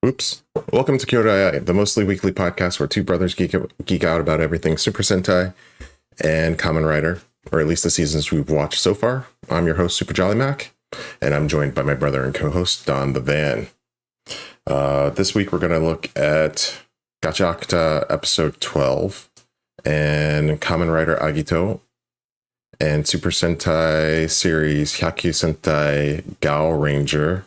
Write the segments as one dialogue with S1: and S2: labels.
S1: Oops. Welcome to Kyoudai Ai, the mostly weekly podcast where two brothers geek out about everything Super Sentai and Kamen Rider, or at least the seasons we've watched so far. I'm your host, superjollymac, and I'm joined by my brother and co-host, DonTheVan. This week we're going to look at Gachiakuta episode 12 and Kamen Rider Agito and Super Sentai series Hyakujuu Sentai Gaoranger.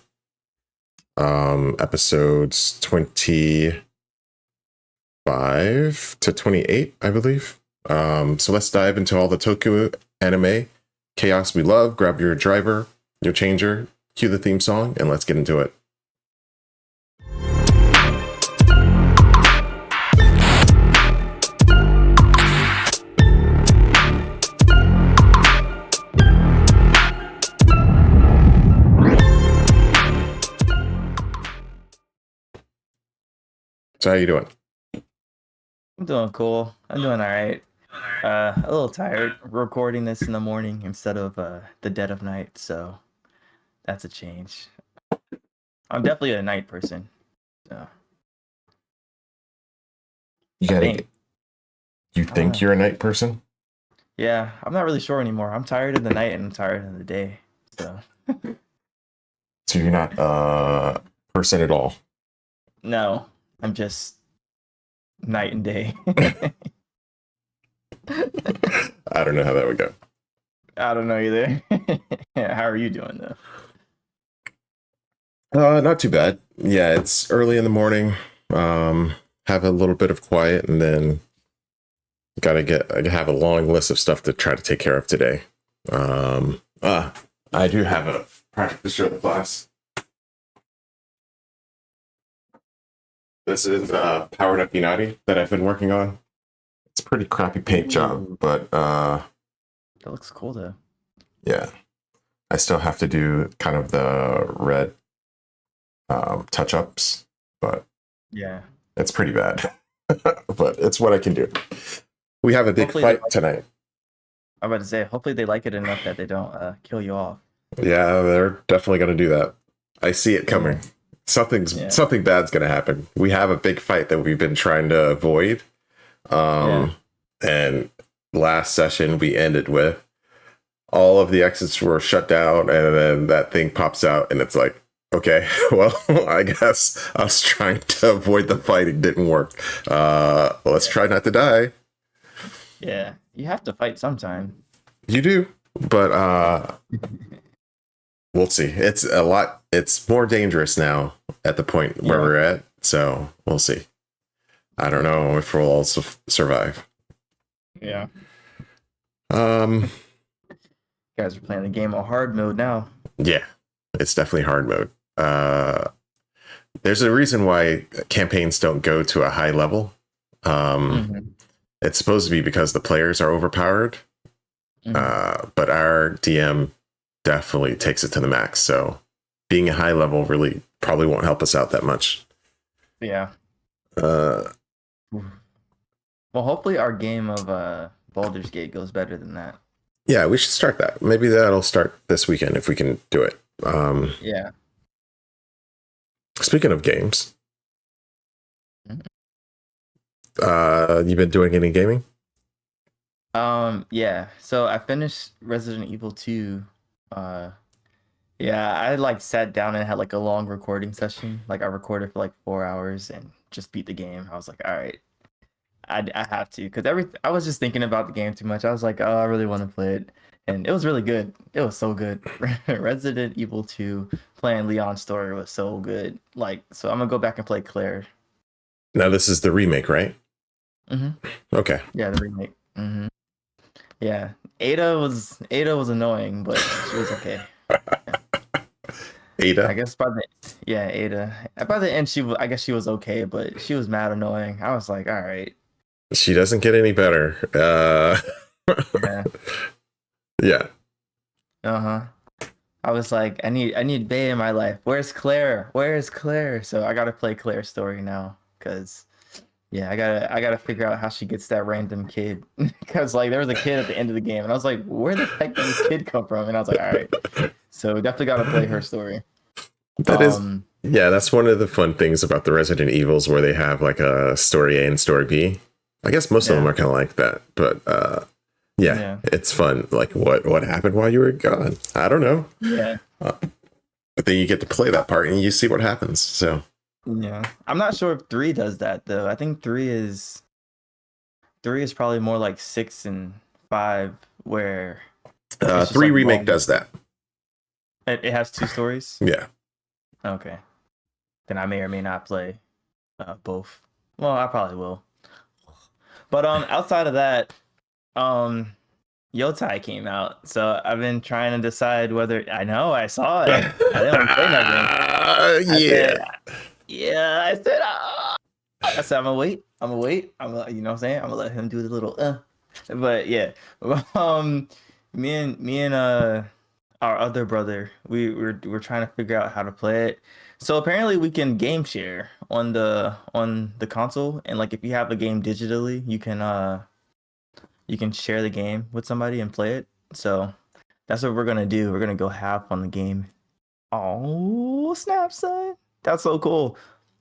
S1: Episodes 25 to 28, I believe. So let's dive into all the Toku anime chaos we love. Grab your driver, your changer, cue the theme song, and let's get into it. So how you doing?
S2: I'm doing cool. I'm doing all right. A little tired recording this in the morning instead of the dead of night, so that's a change. I'm definitely a night person. So
S1: You think you're a night person?
S2: Yeah, I'm not really sure anymore. I'm tired of the night and I'm tired of the day. So
S1: you're not a person at all?
S2: No, I'm just night and day.
S1: I don't know how that would go.
S2: I don't know either. How are you doing
S1: though? Not too bad. Yeah, it's early in the morning. Have a little bit of quiet, and then I have a long list of stuff to try to take care of today. I do have a project to show the class. This is Powered Up United that I've been working on. It's a pretty crappy paint job, but
S2: that looks cool though.
S1: Yeah, I still have to do kind of the red touch-ups, but
S2: yeah,
S1: it's pretty bad. But it's what I can do. We have a big fight tonight.
S2: I'm about to say, hopefully they like it enough that they don't kill you off.
S1: Yeah, they're definitely going to do that. I see it coming. Something bad's going to happen. We have a big fight that we've been trying to avoid. And last session we ended with all of the exits were shut down, and then that thing pops out, and it's like, okay, well, I guess us trying to avoid the fighting didn't work. Let's try not to die.
S2: Yeah, you have to fight sometime.
S1: You do, but we'll see. It's more dangerous now at the point where we're at, so we'll see. I don't know if we'll also survive.
S2: Yeah. You guys are playing the game on hard mode now.
S1: Yeah, it's definitely hard mode. There's a reason why campaigns don't go to a high level. It's supposed to be because the players are overpowered. But our DM definitely takes it to the max. So being a high level really probably won't help us out that much.
S2: Yeah. Well, hopefully our game of Baldur's Gate goes better than that.
S1: Yeah, we should start that. Maybe that'll start this weekend if we can do it.
S2: Yeah.
S1: Speaking of games, you been doing any gaming?
S2: Yeah. So I finished Resident Evil 2. Yeah, I sat down and had a long recording session. I recorded for 4 hours and just beat the game. I was like, all right, I have to, because I was just thinking about the game too much. I was like, oh, I really want to play it, and it was really good. It was so good. Resident Evil 2 playing Leon's story was so good. So I'm gonna go back and play Claire.
S1: Now this is the remake, right? Okay.
S2: Yeah, the remake. Yeah, Ada was annoying, but she was okay.
S1: Ada?
S2: I guess Ada. By the end, I guess she was okay, but she was mad annoying. I was like, all right.
S1: She doesn't get any better. Yeah.
S2: I was like, I need Bae in my life. Where's Claire? So I gotta play Claire's story now, because I gotta figure out how she gets that random kid. Because there was a kid at the end of the game, and I was like, where the heck did this kid come from? And I was like, all right. So definitely gotta play her story.
S1: That is Yeah, that's one of the fun things about the Resident Evils where they have like a story A and story B. I guess most of them
S2: Yeah.
S1: are kind of like that, but yeah,
S2: Yeah.
S1: it's fun. Like what happened while you were gone? I don't know.
S2: Yeah.
S1: But then you get to play that part and you see what happens. So
S2: Yeah. I'm not sure if 3 does that though. I think 3 is probably more like 6 and 5 where it's just
S1: 3
S2: like
S1: remake
S2: long.
S1: does that.
S2: It has 2 stories.
S1: Yeah.
S2: Okay. Then I may or may not play both. Well, I probably will. But outside of that, um Yotai came out. So I've been trying to decide whether I know I saw it. I didn't want to say nothing. I
S1: Yeah.
S2: said yeah, I said I'm gonna wait. You know what I'm saying? I'm gonna let him do the little But yeah. Um me and our other brother, we're trying to figure out how to play it. So apparently we can game share on the console, and like if you have a game digitally, you can share the game with somebody and play it. So that's what we're gonna do. We're gonna go half on the game. Oh snap, son! That's so cool.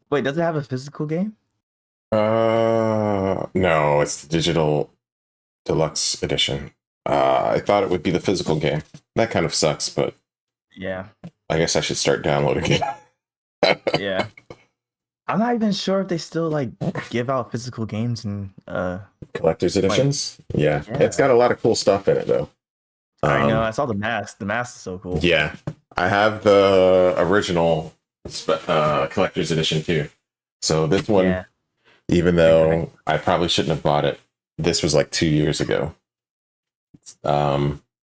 S2: Wait, does it have a physical game?
S1: No, it's the digital deluxe edition. I thought it would be the physical game. That kind of sucks, but
S2: Yeah,
S1: I guess I should start downloading it.
S2: yeah. I'm not even sure if they still like give out physical games and
S1: Collector's editions. Yeah,
S2: yeah.
S1: it's got a lot of cool stuff in it though.
S2: I know. I saw the mask. The mask is so cool.
S1: Yeah, I have the original collector's edition too. So this one,
S2: Yeah.
S1: even though I probably shouldn't have bought it, this was like 2 years ago.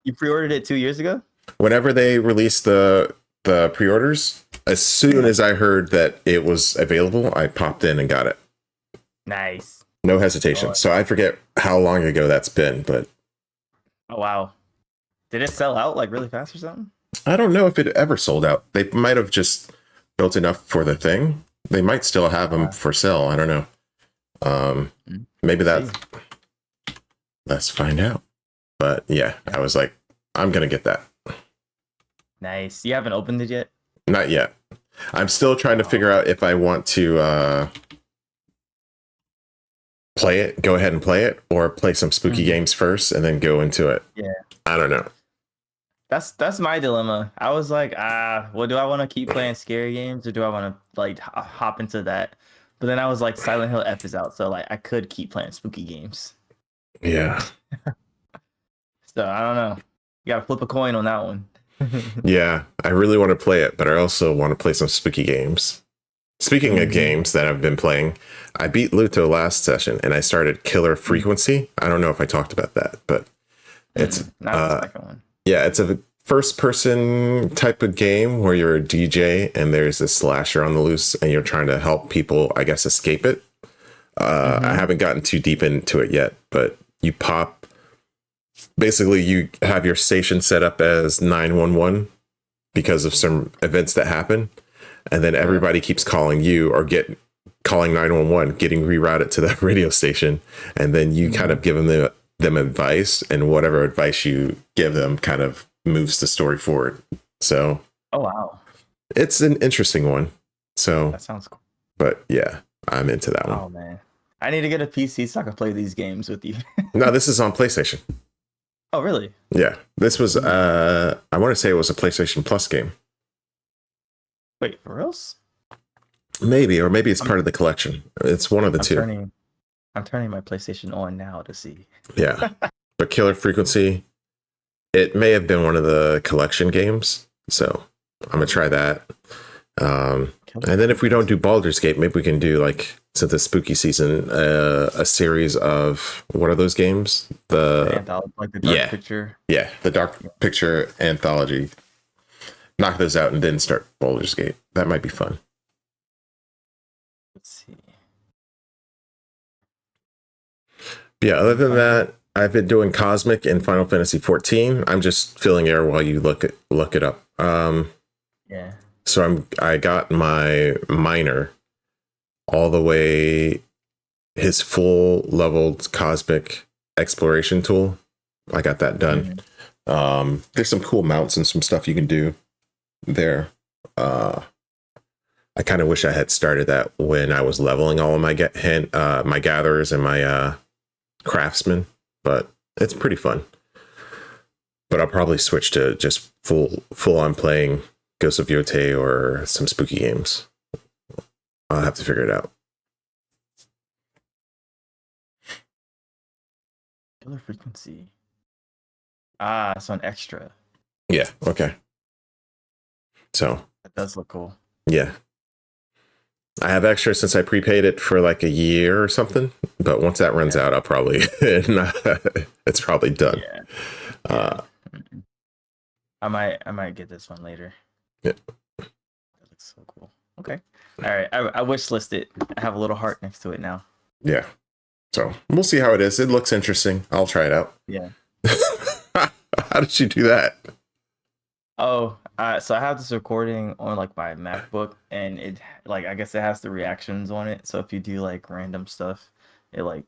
S2: You pre-ordered it 2 years ago?
S1: Whenever they released the pre-orders, as soon as I heard that it was available, I popped in and got it.
S2: Nice.
S1: No hesitation.
S2: Oh.
S1: So I forget how long ago that's been, but
S2: Oh wow. Did it sell out like really fast or something?
S1: I don't know if it ever sold out. They might have just built enough for the thing. They might still have them for sale. I don't know. Maybe let's find out. But yeah, I was like, I'm going to get that.
S2: Nice. You haven't opened it yet?
S1: Not yet. I'm still trying to figure out if I want to go ahead and play it, or play some spooky games first and then go into it.
S2: Yeah.
S1: I don't know.
S2: That's my dilemma. I was like, well, do I want to keep playing scary games or do I want to like hop into that? But then I was like, Silent Hill F is out, so like I could keep playing spooky games.
S1: Yeah.
S2: So I don't know. You gotta flip a coin on that one.
S1: Yeah, I really want to play it, but I also want to play some spooky games. Speaking of games that I've been playing, I beat Luto last session and I started Killer Frequency. I don't know if I talked about that, but it's
S2: not the second one.
S1: Yeah, it's a first person type of game where you're a DJ and there's a slasher on the loose and you're trying to help people, I guess, escape it. I haven't gotten too deep into it yet, but basically you have your station set up as 911 because of some events that happen. And then everybody keeps calling you or calling 911, getting rerouted to the radio station. And then you kind of give them advice, and whatever advice you give them kind of moves the story forward. So,
S2: oh wow,
S1: it's an interesting one. So
S2: that sounds cool.
S1: But yeah, I'm into that one.
S2: Oh man, I need to get a PC so I can play these games with you.
S1: No, this is on PlayStation.
S2: Oh really?
S1: Yeah, this was I want to say it was a PlayStation Plus game.
S2: Wait, for reals?
S1: Maybe it's part of the collection. It's one of the two.
S2: I'm turning my PlayStation on now to see.
S1: Yeah, but Killer Frequency, it may have been one of the collection games, so I'm gonna try that. And then if we don't do Baldur's Gate, maybe we can do, like, since it's spooky season, a series of, what are those games? The Dark
S2: Picture.
S1: Yeah, the Dark Picture anthology. Knock those out and then start Baldur's Gate. That might be fun.
S2: Let's see.
S1: Yeah, other than that, I've been doing Cosmic and Final Fantasy 14. I'm just filling air while you look it up.
S2: Yeah.
S1: So I got my minor all the way, his full leveled Cosmic exploration tool. I got that done. There's some cool mounts and some stuff you can do there. I kind of wish I had started that when I was leveling all of my my gatherers and my craftsmen, but it's pretty fun. But I'll probably switch to just full on playing Ghost of Yotei or some spooky games. I'll have to figure it out.
S2: Killer frequency. Ah, it's on extra.
S1: Yeah. Okay. So
S2: That does look cool.
S1: yeah, I have extra since I prepaid it for like a year or something. But once that runs out, I'll probably it's probably done.
S2: Yeah. I might get this one later.
S1: Yeah.
S2: That looks so cool. Okay. All right. I wish list it. I have a little heart next to it now.
S1: Yeah. So we'll see how it is. It looks interesting. I'll try it out.
S2: Yeah.
S1: How did you do that?
S2: Oh, so I have this recording on like my MacBook, and it like I guess it has the reactions on it. So if you do like random stuff, it like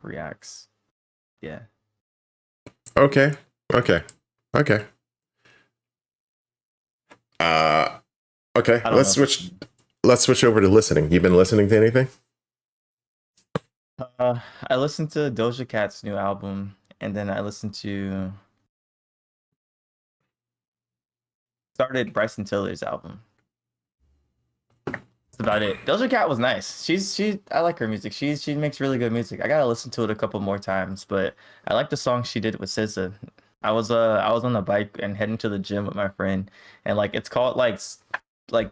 S2: reacts. Yeah.
S1: Okay. Okay. Okay. Okay.
S2: I don't
S1: Let's
S2: know.
S1: switch over to listening. You've been listening to anything?
S2: I listened to Doja Cat's new album, and then I started Bryson Tiller's album. That's about it. Doja Cat was nice. I like her music. She makes really good music. I gotta listen to it a couple more times, but I like the song she did with SZA. I was on the bike and heading to the gym with my friend, and like it's called like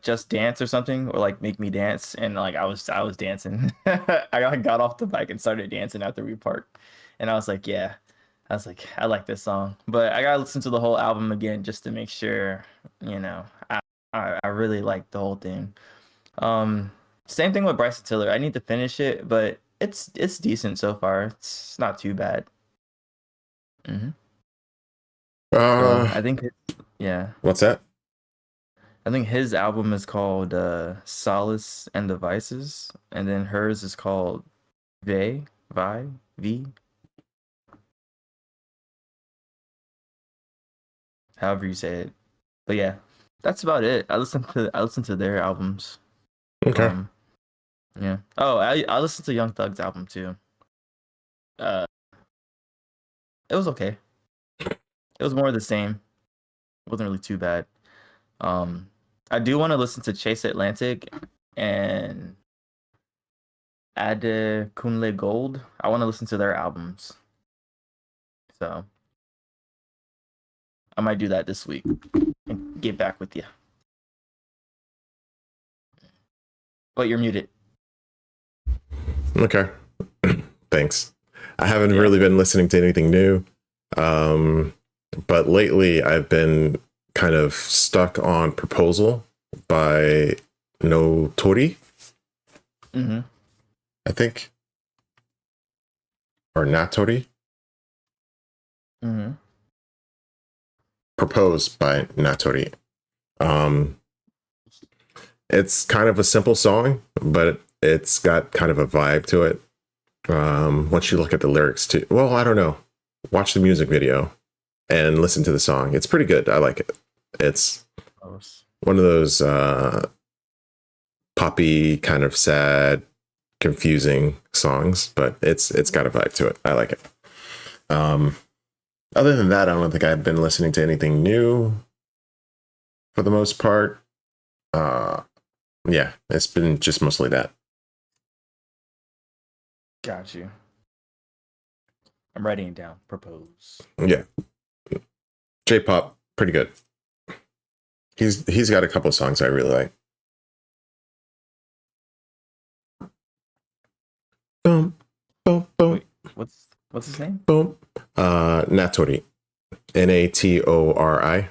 S2: Just Dance or something, or like Make Me Dance, and like I was dancing. I like, got off the bike and started dancing after we parked, and I was like, yeah, I was like, I like this song, but I gotta listen to the whole album again just to make sure, you know, I really like the whole thing. Um, Same thing with Bryson Tiller. I need to finish it, but it's decent so far. It's not too bad. hmm So
S1: Uh,
S2: I think yeah,
S1: what's that?
S2: I think his album is called Solace and the Vices, and then hers is called V, however you say it. But yeah, that's about it. I listened to their albums.
S1: Okay.
S2: Um, yeah. Oh, I listened to Young Thug's album too. Uh, it was okay. It was more of the same. It wasn't really too bad. Um, I do want to listen to Chase Atlantic and Ade Kunle Gold. I want to listen to their albums. So I might do that this week and get back with you. But you're muted.
S1: Okay. Thanks. I haven't
S2: Yeah.
S1: really been listening to anything new. But lately I've been kind of stuck on Proposal by No Tori,
S2: Mm-hmm.
S1: I think. Or Natori.
S2: Mm-hmm.
S1: Proposed by Natori. It's kind of a simple song, but it's got kind of a vibe to it. Once you look at the lyrics too, well, I don't know. Watch the music video and listen to the song. It's pretty good. I like it. It's one of those poppy, kind of sad, confusing songs, but it's got a vibe to it. I like it. Other than that, I don't think I've been listening to anything new for the most part. Yeah, it's been just mostly that.
S2: Got you. I'm writing it down. Propose.
S1: Yeah. J-pop, pretty good. He's got a couple of songs I really like. Boom, boom, boom.
S2: Wait, what's his name?
S1: Boom. Natori. Natori.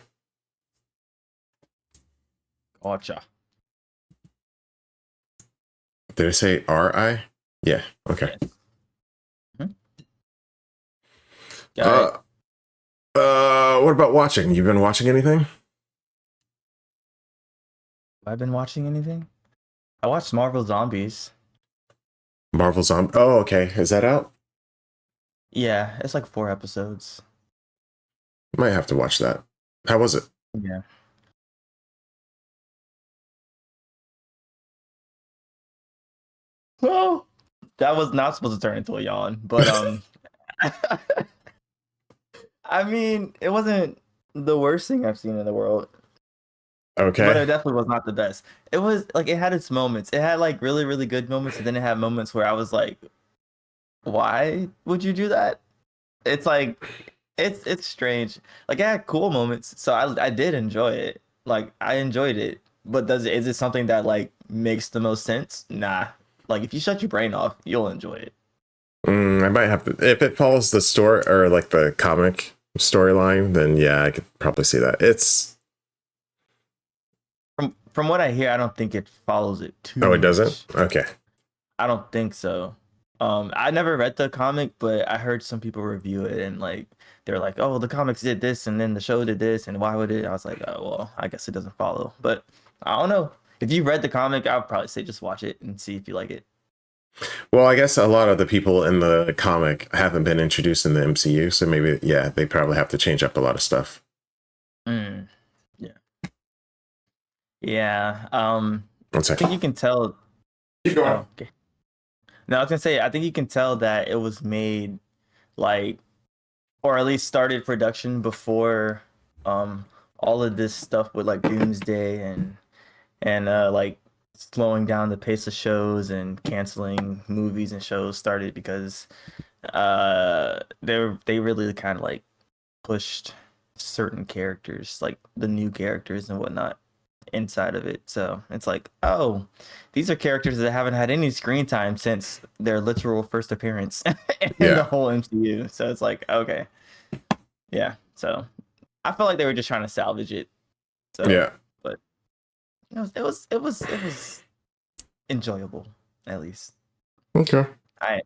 S2: Gotcha.
S1: Did I say RI? Yeah. Okay.
S2: Yes. Got it.
S1: What about watching? You've been watching anything?
S2: Have I been watching anything? I watched Marvel Zombies.
S1: Marvel Zombie. Oh, okay. Is that out?
S2: Yeah, it's like 4 episodes.
S1: Might have to watch that. How was it?
S2: Yeah. Well, that was not supposed to turn into a yawn, but I mean, it wasn't the worst thing I've seen in the world, but
S1: Okay.
S2: it definitely was not the best. It was like it had its moments. It had like really, really good moments, and then it had moments where I was like, "Why would you do that?" It's like it's strange. Like it had cool moments, so I did enjoy it. Like I enjoyed it, but is it something that like makes the most sense? Nah. Like if you shut your brain off, you'll enjoy it.
S1: I might have to, if it follows the story or like the comic storyline, then yeah, I could probably see that. It's
S2: From what I hear, I don't think it follows it too
S1: oh, it doesn't?
S2: much.
S1: Okay.
S2: I don't think so. I never read the comic, but I heard some people review it and like they're like, "Oh, the comics did this, and then the show did this, and why would it?" I was like, "Oh, well, I guess it doesn't follow." But I don't know. If you read the comic, I would probably say just watch it and see if you like it.
S1: Well, I guess a lot of the people in the comic haven't been introduced in the MCU, so maybe yeah, they probably have to change up a lot of stuff.
S2: Mm, yeah, yeah.
S1: One
S2: I think
S1: second.
S2: you can tell.
S1: Keep going.
S2: Oh, okay. No, I was gonna say I think you can tell that it was made like, or at least started production before um all of this stuff with like Doomsday and like slowing down the pace of shows and canceling movies and shows started because they really kind of like pushed certain characters, like the new characters and whatnot inside of it. So it's like, oh, these are characters that haven't had any screen time since their literal first appearance in the
S1: Yeah.
S2: whole MCU. So it's like, okay, yeah. So I felt like they were just trying to salvage it. So,
S1: Yeah.
S2: but it was enjoyable, at least.
S1: Okay.
S2: I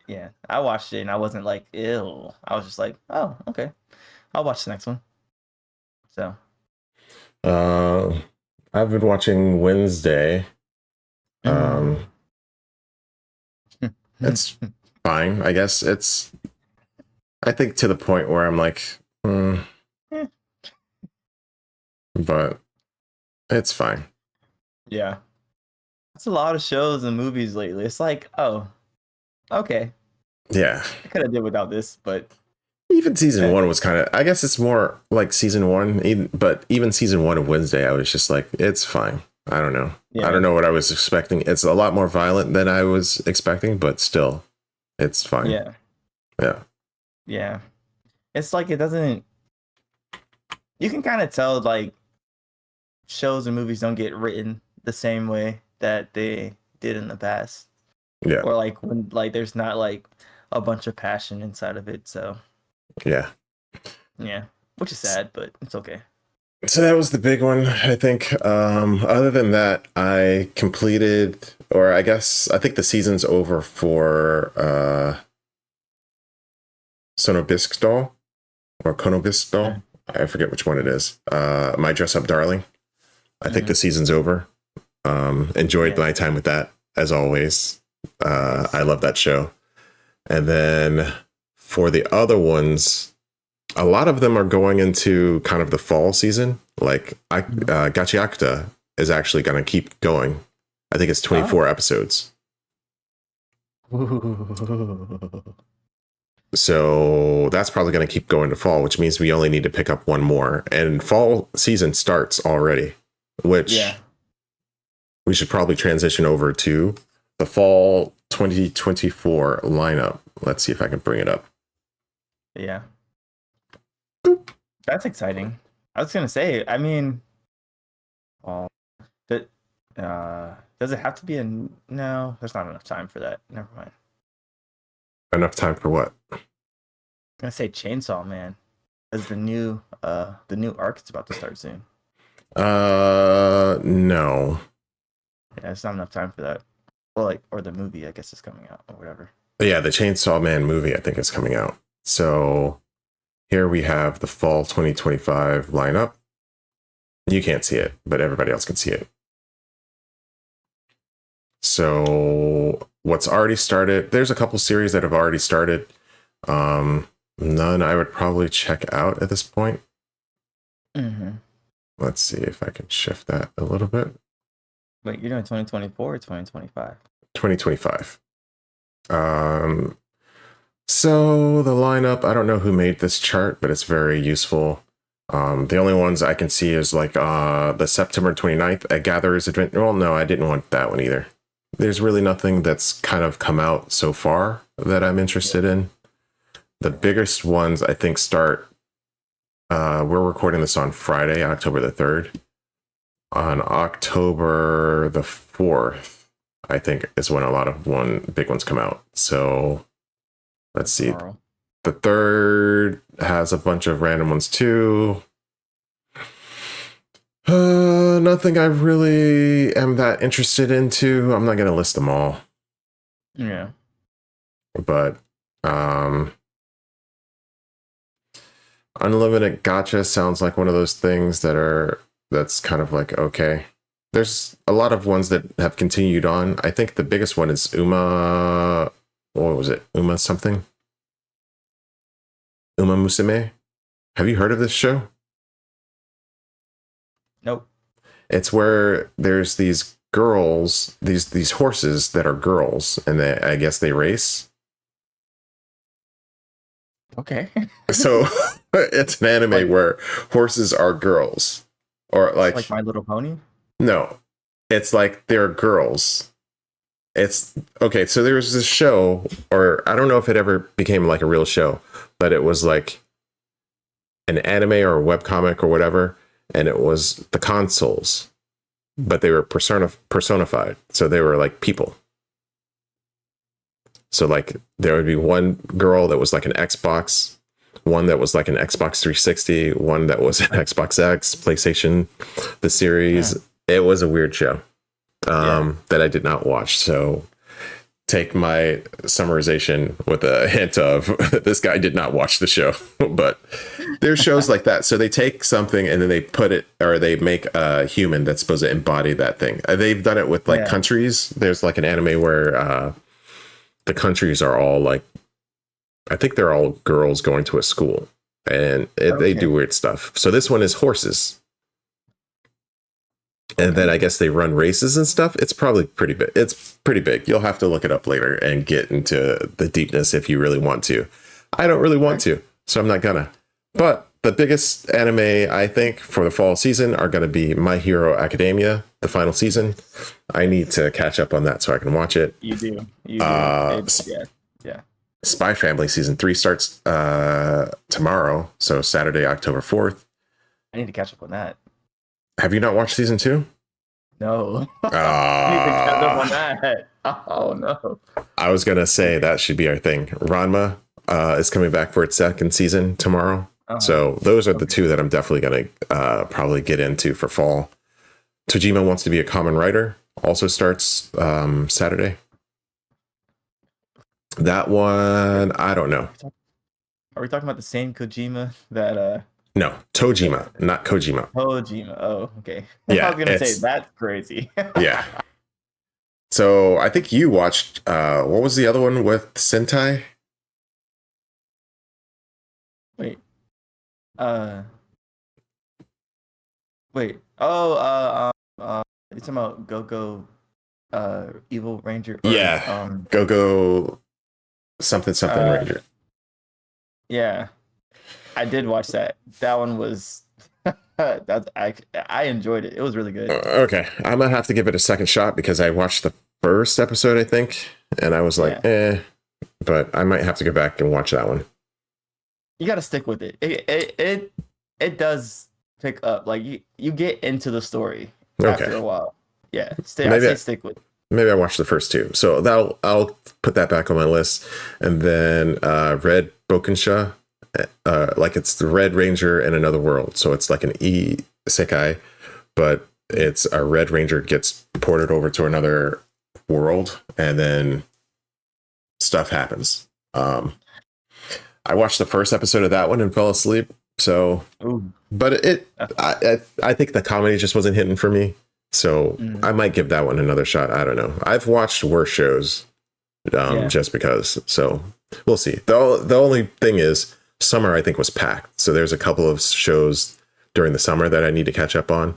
S2: watched it and I wasn't like ill. I was just like, oh, okay. I'll watch the next one. So
S1: Uh, I've been watching Wednesday. Um, it's fine. I guess it's, I think to the point where I'm like, but it's fine.
S2: yeah. That's a lot of shows and movies lately. It's like, oh, okay.
S1: Yeah.
S2: I could have did without this, but
S1: Even season
S2: eh,
S1: one was kind of, I guess it's more like season one, but even season one of Wednesday, I was just like, it's fine. I don't know. I
S2: yeah,
S1: don't know what I was expecting. It's a lot more violent than I was expecting, but still, it's fine.
S2: yeah,
S1: Yeah.
S2: yeah. It's like it doesn't. You can kind of tell like shows and movies don't get written the same way that they did in the past,
S1: Yeah.
S2: or like when like there's not like a bunch of passion inside of it. So
S1: Yeah.
S2: yeah, which is sad, but it's okay.
S1: So that was the big one, I think. Other than that, I completed, or I think the season's over for Sonobisque or Konobisque.
S2: Mm,
S1: I forget which one it is. My Dress Up Darling. I think the
S2: mhm.
S1: season's over. Enjoyed
S2: Yeah,
S1: my time with that as always.
S2: nice.
S1: I love that show. And then for the other ones, a lot of them are going into kind of the fall season. Like Gachiakuta is actually going to keep going. I think it's
S2: Oh.
S1: 24 episodes. So that's probably going to keep going to fall, which means we only need to pick up one more. And fall season starts already, which
S2: Yeah,
S1: we should probably transition over to the fall 2024 lineup. Let's see if I can bring it up.
S2: yeah. That's exciting. I was gonna say, I mean, well, that does it have to be a no? There's not enough time for that. Never mind.
S1: Enough time for what?
S2: I'm gonna say Chainsaw Man, as the new arc is about to start soon.
S1: No.
S2: Yeah, it's not enough time for that. Well, like, or the movie, I guess, is coming out or whatever.
S1: But yeah, the Chainsaw Man movie, I think, is coming out. So here we have the fall 2025 lineup. You can't see it, but everybody else can see it. So what's already started, there's a couple series that have already started. None I would probably check out at this point.
S2: Mm-hmm.
S1: Let's see if I can shift that a little bit.
S2: Wait, you're doing 2024 or 2025?
S1: 2025. Um, so the lineup, I don't know who made this chart, but it's very useful. The only ones I can see is like the September 29th, A Gatherer's Adventure. Well, no, I didn't want that one either. There's really nothing that's kind of come out so far that I'm interested in. The biggest ones I think start, we're recording this on Friday, October the 3rd. On October the 4th, I think is when a lot of big ones come out. So let's see.
S2: Tomorrow.
S1: The 3rd has a bunch of random ones too. Nothing I really am that interested into. I'm not going to list them all.
S2: Yeah.
S1: But Unlimited Gacha sounds like one of those things that's kind of like, okay. There's a lot of ones that have continued on. I think the biggest one is Uma. What was it? Uma something? Uma Musume? Have you heard of this show?
S2: Nope.
S1: It's where there's these girls, these horses that are girls, and I guess they race.
S2: Okay.
S1: So it's an anime where horses are girls. Or like
S2: My Little Pony?
S1: No. It's like they're girls. It's okay, so there was this show, or I don't know if it ever became like a real show, but it was like an anime or a webcomic or whatever, and it was the consoles, but they were personified. So they were like people. So like there would be one girl that was like an Xbox, one that was like an Xbox 360, one that was an Xbox X, PlayStation, the series. Yeah. It was a weird show that I did not watch. So take my summarization with a hint of this guy did not watch the show. But there's shows like that. So they take something and then they put it, or they make a human that's supposed to embody that thing. They've done it with like countries. There's like an anime where the countries are all like, I think they're all girls going to a school, and they do weird stuff. So this one is horses. And then I guess they run races and stuff. It's probably pretty big. It's pretty big. You'll have to look it up later and get into the deepness if you really want to. I don't really want to, so I'm not gonna. But the biggest anime, I think, for the fall season are going to be My Hero Academia, the final season. I need to catch up on that so I can watch it.
S2: You do. Yeah.
S1: Spy Family season 3 starts tomorrow, so Saturday, October 4th.
S2: I need to catch up on that.
S1: Have you not watched season 2?
S2: No. I need to catch up on that. Oh, no.
S1: I was going to say that should be our thing. Ranma is coming back for its second season tomorrow. So those are the two that I'm definitely going to probably get into for fall. Tojima Wants to Be a Kamen Rider also starts Saturday. That one, I don't know.
S2: Are we talking about the same Kojima that...
S1: No, Tojima, not Kojima.
S2: Tojima. Oh, okay.
S1: Yeah,
S2: I was going to say, that's crazy.
S1: Yeah. So I think you watched, what was the other one with Sentai?
S2: Wait. It's about Go-Go Evil Ranger.
S1: Go-Go something Ranger.
S2: Yeah. I did watch that. That one was I enjoyed it. It was really good.
S1: Okay. I'm gonna have to give it a second shot because I watched the first episode, I think, and I was like, but I might have to go back and watch that one.
S2: You gotta stick with it. It does pick up. Like you get into the story after a while. Yeah. Stick with it.
S1: Maybe I watched the first two. So I'll put that back on my list. And then Red Bokensha. Like it's the Red Ranger in another world. So it's like an isekai, but it's a Red Ranger gets ported over to another world and then stuff happens. I watched the first episode of that one and fell asleep. So, but I think the comedy just wasn't hitting for me. So I might give that one another shot. I don't know. I've watched worse shows just because. So we'll see. The only thing is summer, I think, was packed. So there's a couple of shows during the summer that I need to catch up on.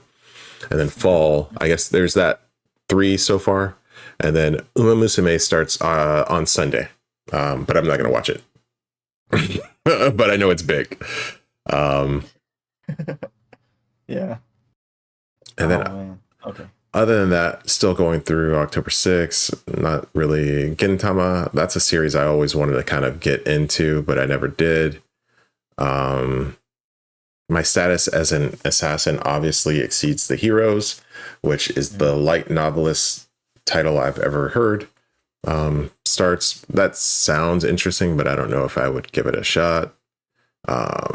S1: And then fall, I guess there's that 3 so far. And then Uma Musume starts on Sunday, but I'm not gonna watch it. But I know it's big.
S2: Yeah.
S1: And then
S2: Man. Okay.
S1: other than that, still going through October 6th, not really. Gintama, that's a series I always wanted to kind of get into, but I never did. My status as an assassin obviously exceeds the heroes, which is the light novelist title I've ever heard. Starts, that sounds interesting, but I don't know if I would give it a shot. I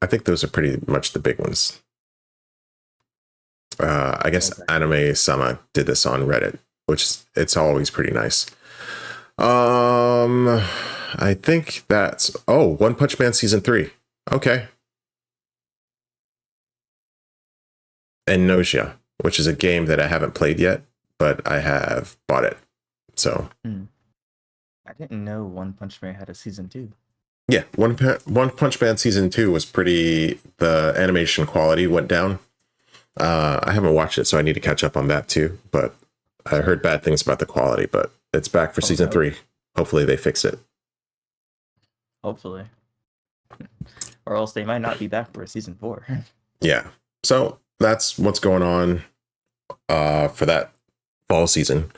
S1: think those are pretty much the big ones. I guess Anime Sama did this on Reddit, which it's always pretty nice. I think that's One Punch Man season 3. Okay. And Nausea, which is a game that I haven't played yet, but I have bought it. So
S2: I didn't know One Punch Man had a season 2.
S1: Yeah, One Punch Man season 2 was pretty. The animation quality went down. I haven't watched it, so I need to catch up on that too. But I heard bad things about the quality, but it's back for season 3. Hopefully they fix it.
S2: Hopefully. Or else they might not be back for season 4.
S1: Yeah. So that's what's going on for that fall season.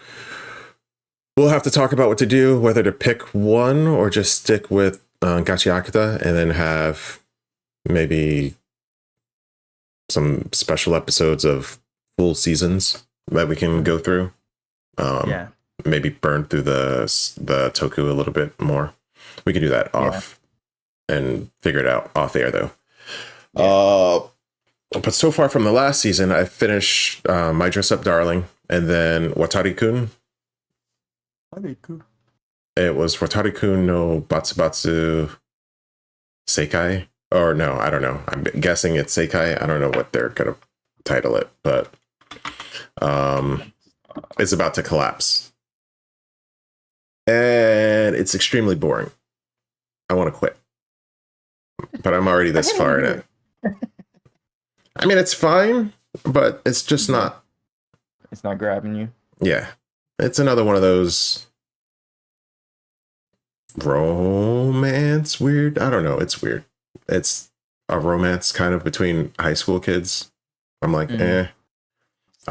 S1: We'll have to talk about what to do, whether to pick one or just stick with Gachiakuta and then have maybe some special episodes of full seasons that we can go through. Maybe burn through the Toku a little bit more. We can do that off and figure it out off air though. But so far from the last season, I finished My Dress Up Darling and then Watari-kun. It was Watari-kun no Batsubatsu Seikai. Or no, I don't know. I'm guessing it's Seikai. I don't know what they're going to title it, but it's about to collapse. And it's extremely boring. I want to quit. But I'm already this far in it. I mean, it's fine, but it's just not.
S2: It's not grabbing you.
S1: Yeah. It's another one of those romance weird. I don't know. It's weird. It's a romance kind of between high school kids. I'm like, I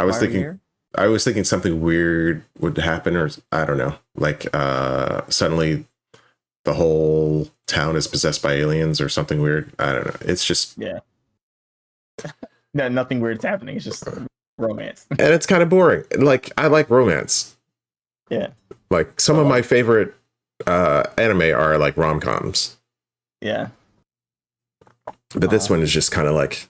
S1: was thinking something weird would happen, or I don't know. Like suddenly the whole town is possessed by aliens or something weird. I don't know. It's just
S2: No, nothing weird's happening. It's just romance.
S1: And it's kind of boring. Like, I like romance.
S2: Yeah.
S1: Like, some of my favorite anime are like rom-coms.
S2: Yeah.
S1: But this one is just kind of like,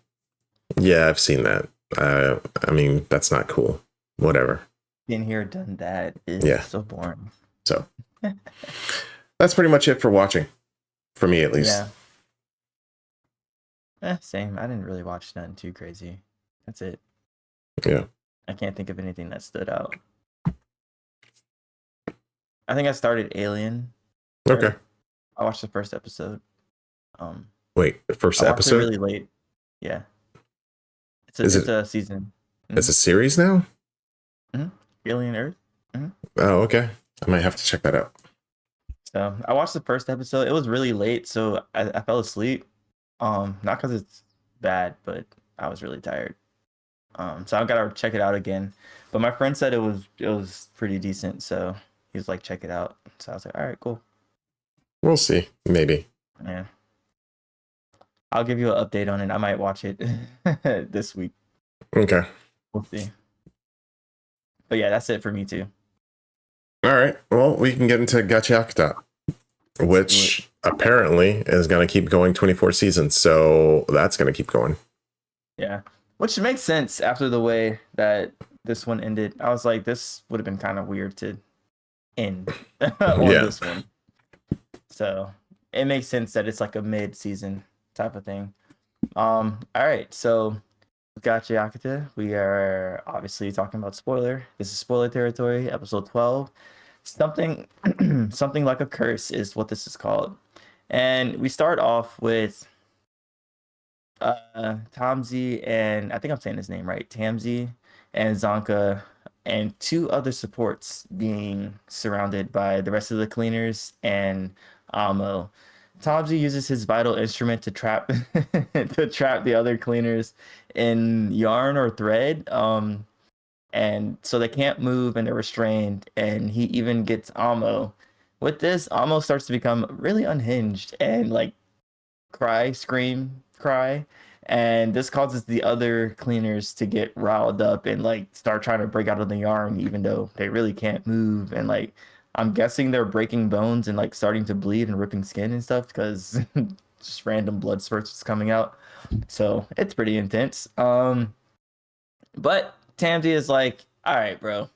S1: yeah, I've seen that. I mean, that's not cool. Whatever.
S2: Been here, done that is so boring.
S1: So that's pretty much it for watching. For me, at least.
S2: Yeah. Same. I didn't really watch nothing too crazy. That's it.
S1: Yeah.
S2: I can't think of anything that stood out. I think I started Alien.
S1: Okay.
S2: I watched the first episode.
S1: Wait, the first
S2: I watched
S1: episode?
S2: it really late. Yeah. It's a season.
S1: It's a series now?
S2: Mm-hmm. Alien Earth. Mm-hmm.
S1: Oh, okay. I might have to check that out.
S2: So I watched the first episode. It was really late, so I fell asleep. Not because it's bad, but I was really tired. So I gotta check it out again. But my friend said it was pretty decent, so he was like, check it out. So I was like, all right, cool.
S1: We'll see. Maybe.
S2: Yeah. I'll give you an update on it. I might watch it this week.
S1: Okay.
S2: We'll see. But yeah, that's it for me too.
S1: All right. Well, we can get into Gachiakuta, which apparently is going to keep going 24 seasons. So that's going to keep going.
S2: Yeah. Which makes sense after the way that this one ended. I was like, this would have been kind of weird to end on this one. So it makes sense that it's like a mid-season type of thing. All right. So Gachiakuta, we are obviously talking about spoiler. This is spoiler territory, episode 12. Something like a curse is what this is called. And we start off with Tamzi and I think I'm saying his name right, Tamzi and Zanka and two other supports being surrounded by the rest of the cleaners and Amo. Tomji uses his vital instrument to trap to trap the other cleaners in yarn or thread. And so they can't move and they're restrained. And he even gets Amo. With this, Amo starts to become really unhinged and like cry, scream, cry. And this causes the other cleaners to get riled up and like start trying to break out of the yarn, even though they really can't move. And like, I'm guessing they're breaking bones and like starting to bleed and ripping skin and stuff because just random blood spurts is coming out. So it's pretty intense. But Tamdi is like, all right, bro,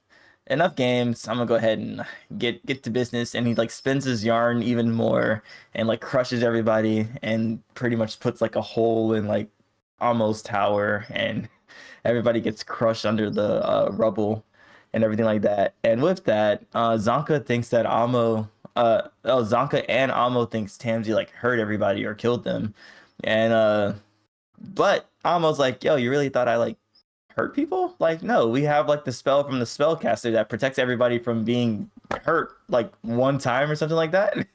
S2: enough games. I'm gonna go ahead and get to business. And he like spins his yarn even more and like crushes everybody and pretty much puts like a hole in like almost tower, and everybody gets crushed under the rubble and everything like that. And with that, Zanka thinks that Zanka and Amo thinks Tamsi like hurt everybody or killed them. And but Amo's like, yo, you really thought I like hurt people? Like, no, we have like the spell from the spellcaster that protects everybody from being hurt like one time or something like that.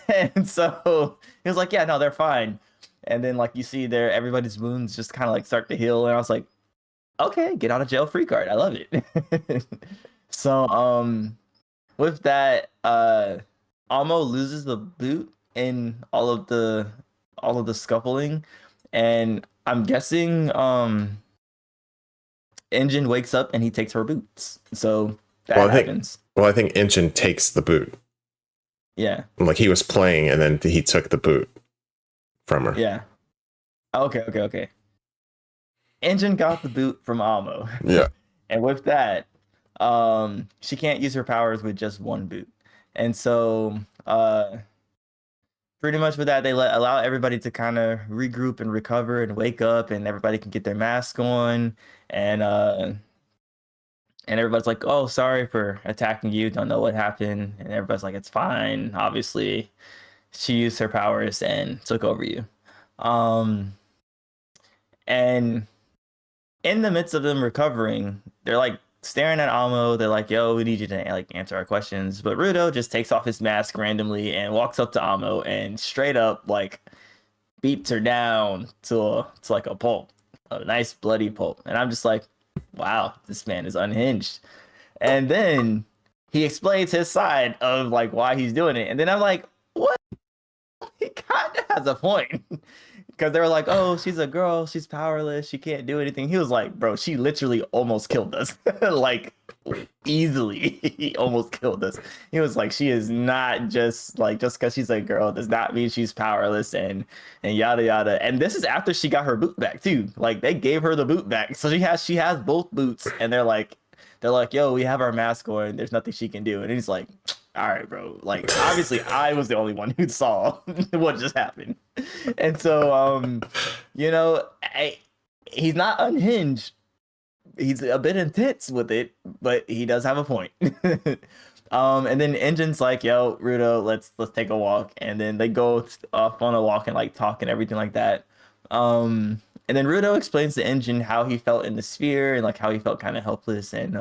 S2: And so he was like, yeah, no, they're fine. And then like you see there, everybody's wounds just kind of like start to heal. And I was like, okay, get out of jail free card. I love it. So with that, Amo loses the boot in all of the scuffling. And I'm guessing Engine wakes up and he takes her boots. So that happens.
S1: I think Engine takes the boot.
S2: Yeah.
S1: Like he was playing and then he took the boot from her.
S2: Yeah. Okay. Engine got the boot from Amo.
S1: Yeah.
S2: And with that, she can't use her powers with just one boot. And so pretty much with that, they allow everybody to kind of regroup and recover and wake up, and everybody can get their mask on. And everybody's like, oh, sorry for attacking you. Don't know what happened. And everybody's like, it's fine. Obviously, she used her powers and took over you. And in the midst of them recovering, they're like staring at Amo. They're like, yo, we need you to like answer our questions. But Rudo just takes off his mask randomly and walks up to Amo and straight up like beats her down to like a pulp, a nice bloody pulp. And I'm just like, wow, this man is unhinged. And then he explains his side of like why he's doing it. And then I'm like, what? He kind of has a point. Because they were like, oh, she's a girl, she's powerless, she can't do anything. He was like, bro, she literally almost killed us. Like, easily. He almost killed us. He was like, she is not just because she's a girl does not mean she's powerless and yada yada. And this is after she got her boot back too. Like, they gave her the boot back. So she has both boots, and they're like, yo, we have our mask on, there's nothing she can do. And he's like, all right, bro. Like, obviously, I was the only one who saw what just happened. And so, he's not unhinged. He's a bit intense with it, but he does have a point. And then Engine's like, yo, Rudo, let's take a walk. And then they go off on a walk and like talk and everything like that. And then Rudo explains to Engine how he felt in the sphere and like how he felt kind of helpless and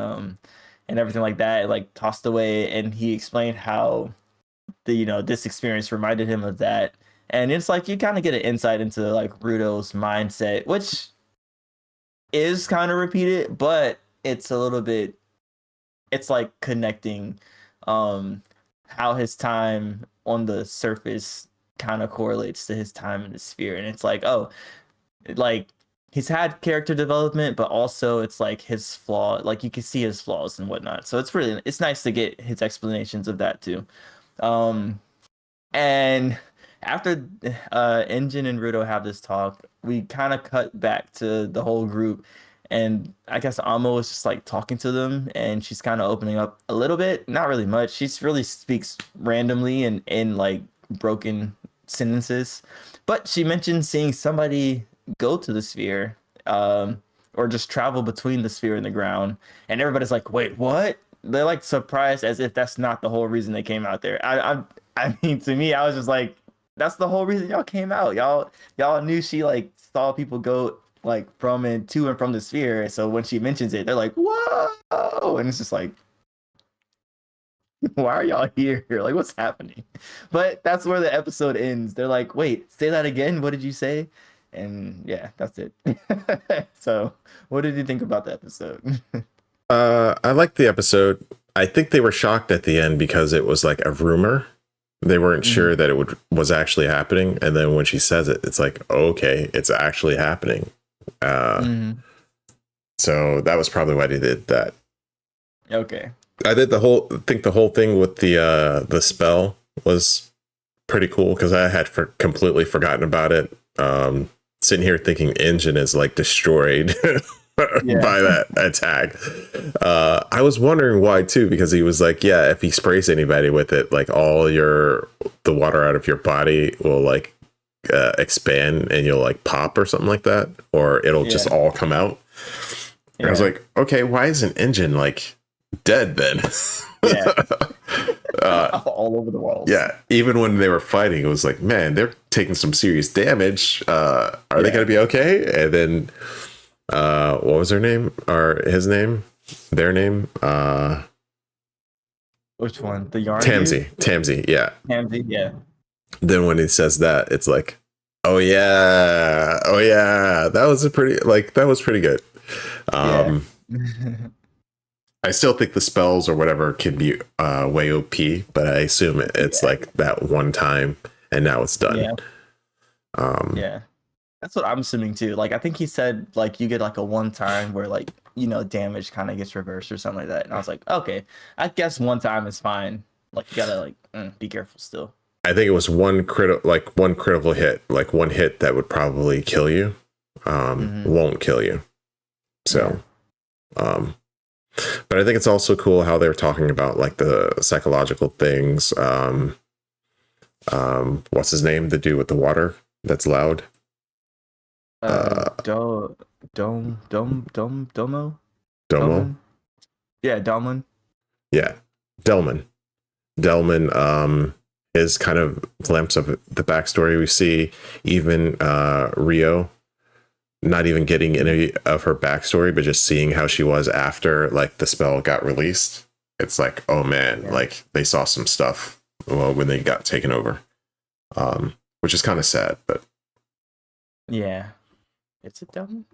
S2: everything like that, and, like tossed away. And he explained how this experience reminded him of that. And it's like you kind of get an insight into like Rudo's mindset, which is kind of repeated, but it's a little bit, it's like connecting how his time on the surface kind of correlates to his time in the sphere. And it's like, oh, like he's had character development, but also it's like his flaw, like you can see his flaws and whatnot. So it's nice to get his explanations of that too. And after Engine and Rudo have this talk, we kind of cut back to the whole group, and I guess Amo is just like talking to them, and she's kind of opening up a little bit, not really much. She really speaks randomly and in like broken sentences, but she mentioned seeing somebody go to the sphere, or just travel between the sphere and the ground, and everybody's like, wait, what? They're like surprised as if that's not the whole reason they came out there. I mean, to me, I was just like, that's the whole reason y'all came out. Y'all knew she like saw people go like from and to and from the sphere. So when she mentions it, they're like, whoa, and it's just like, why are y'all here? Like, what's happening? But that's where the episode ends. They're like, wait, say that again. What did you say? And yeah, that's it. So what did you think about the episode?
S1: I liked the episode. I think they were shocked at the end because it was like a rumor. They weren't sure that it was actually happening, and then when she says it, it's like, oh, okay, it's actually happening. So that was probably why they did that.
S2: Okay.
S1: I did the whole thing with the spell was pretty cool because I had completely forgotten about it. Sitting here thinking Engine is like destroyed by that attack. I was wondering why too, because he was like, yeah, if he sprays anybody with it, like all the water out of your body will like expand and you'll like pop or something like that, or it'll just all come out. And I was like, okay, why isn't Engine like dead then?
S2: All over the walls.
S1: Yeah, even when they were fighting, it was like, man, they're taking some serious damage. Are they gonna be okay? And then what was her name or his name, their name?
S2: Which one? The yarn
S1: Tamsy, yeah.
S2: Tamsy, yeah. Then
S1: when he says that, it's like, oh yeah, that was pretty good. I still think the spells or whatever can be way OP, but I assume it's like that one time and now it's done.
S2: That's what I'm assuming too. Like, I think he said like you get like a one time where like, you know, damage kind of gets reversed or something like that. And I was like, okay, I guess one time is fine. Like, you gotta like be careful still.
S1: I think it was one critical hit, like one hit that would probably kill you, won't kill you. So, but I think it's also cool how they're talking about like the psychological things. What's his name? The dude with the water that's loud.
S2: Domo. Yeah, Delman.
S1: Yeah, Delman. Is kind of glimpse of the backstory we see. Even Rio, not even getting any of her backstory, but just seeing how she was after like the spell got released. It's like, oh man, like they saw some stuff when they got taken over, which is kind of sad, but
S2: yeah. It's a
S1: Delman.